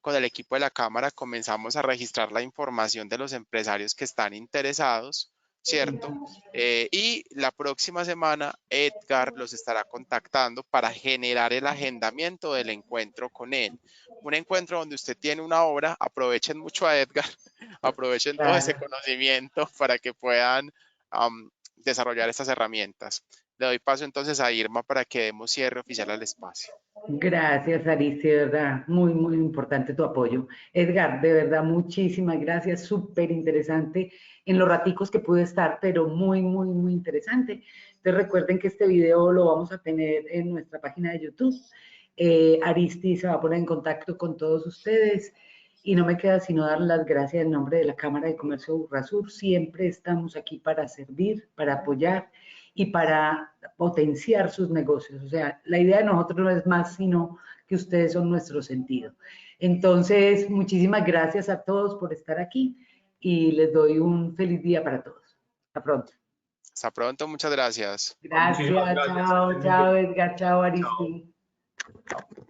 con el equipo de la Cámara comenzamos a registrar la información de los empresarios que están interesados, ¿cierto? Y la próxima semana Edgar los estará contactando para generar el agendamiento del encuentro con él. Un encuentro donde usted tiene una hora, aprovechen mucho a Edgar, aprovechen todo ese Claro. conocimiento para que puedan desarrollar estas herramientas. Le doy paso entonces a Irma para que demos cierre oficial al espacio. Gracias, Aristi, de verdad, muy, muy importante tu apoyo. Edgar, de verdad, muchísimas gracias, súper interesante en los raticos que pude estar, pero muy, muy, muy interesante. Entonces recuerden que este video lo vamos a tener en nuestra página de YouTube. Aristi se va a poner en contacto con todos ustedes y no me queda sino dar las gracias en nombre de la Cámara de Comercio Urrasur. Siempre estamos aquí para servir, para apoyar y para potenciar sus negocios. O sea, la idea de nosotros no es más sino que ustedes son nuestro sentido. Entonces, muchísimas gracias a todos por estar aquí y les doy un feliz día para todos. Hasta pronto. Hasta pronto, muchas gracias. Gracias, chao, chao Edgar, chao Aristi. Chao.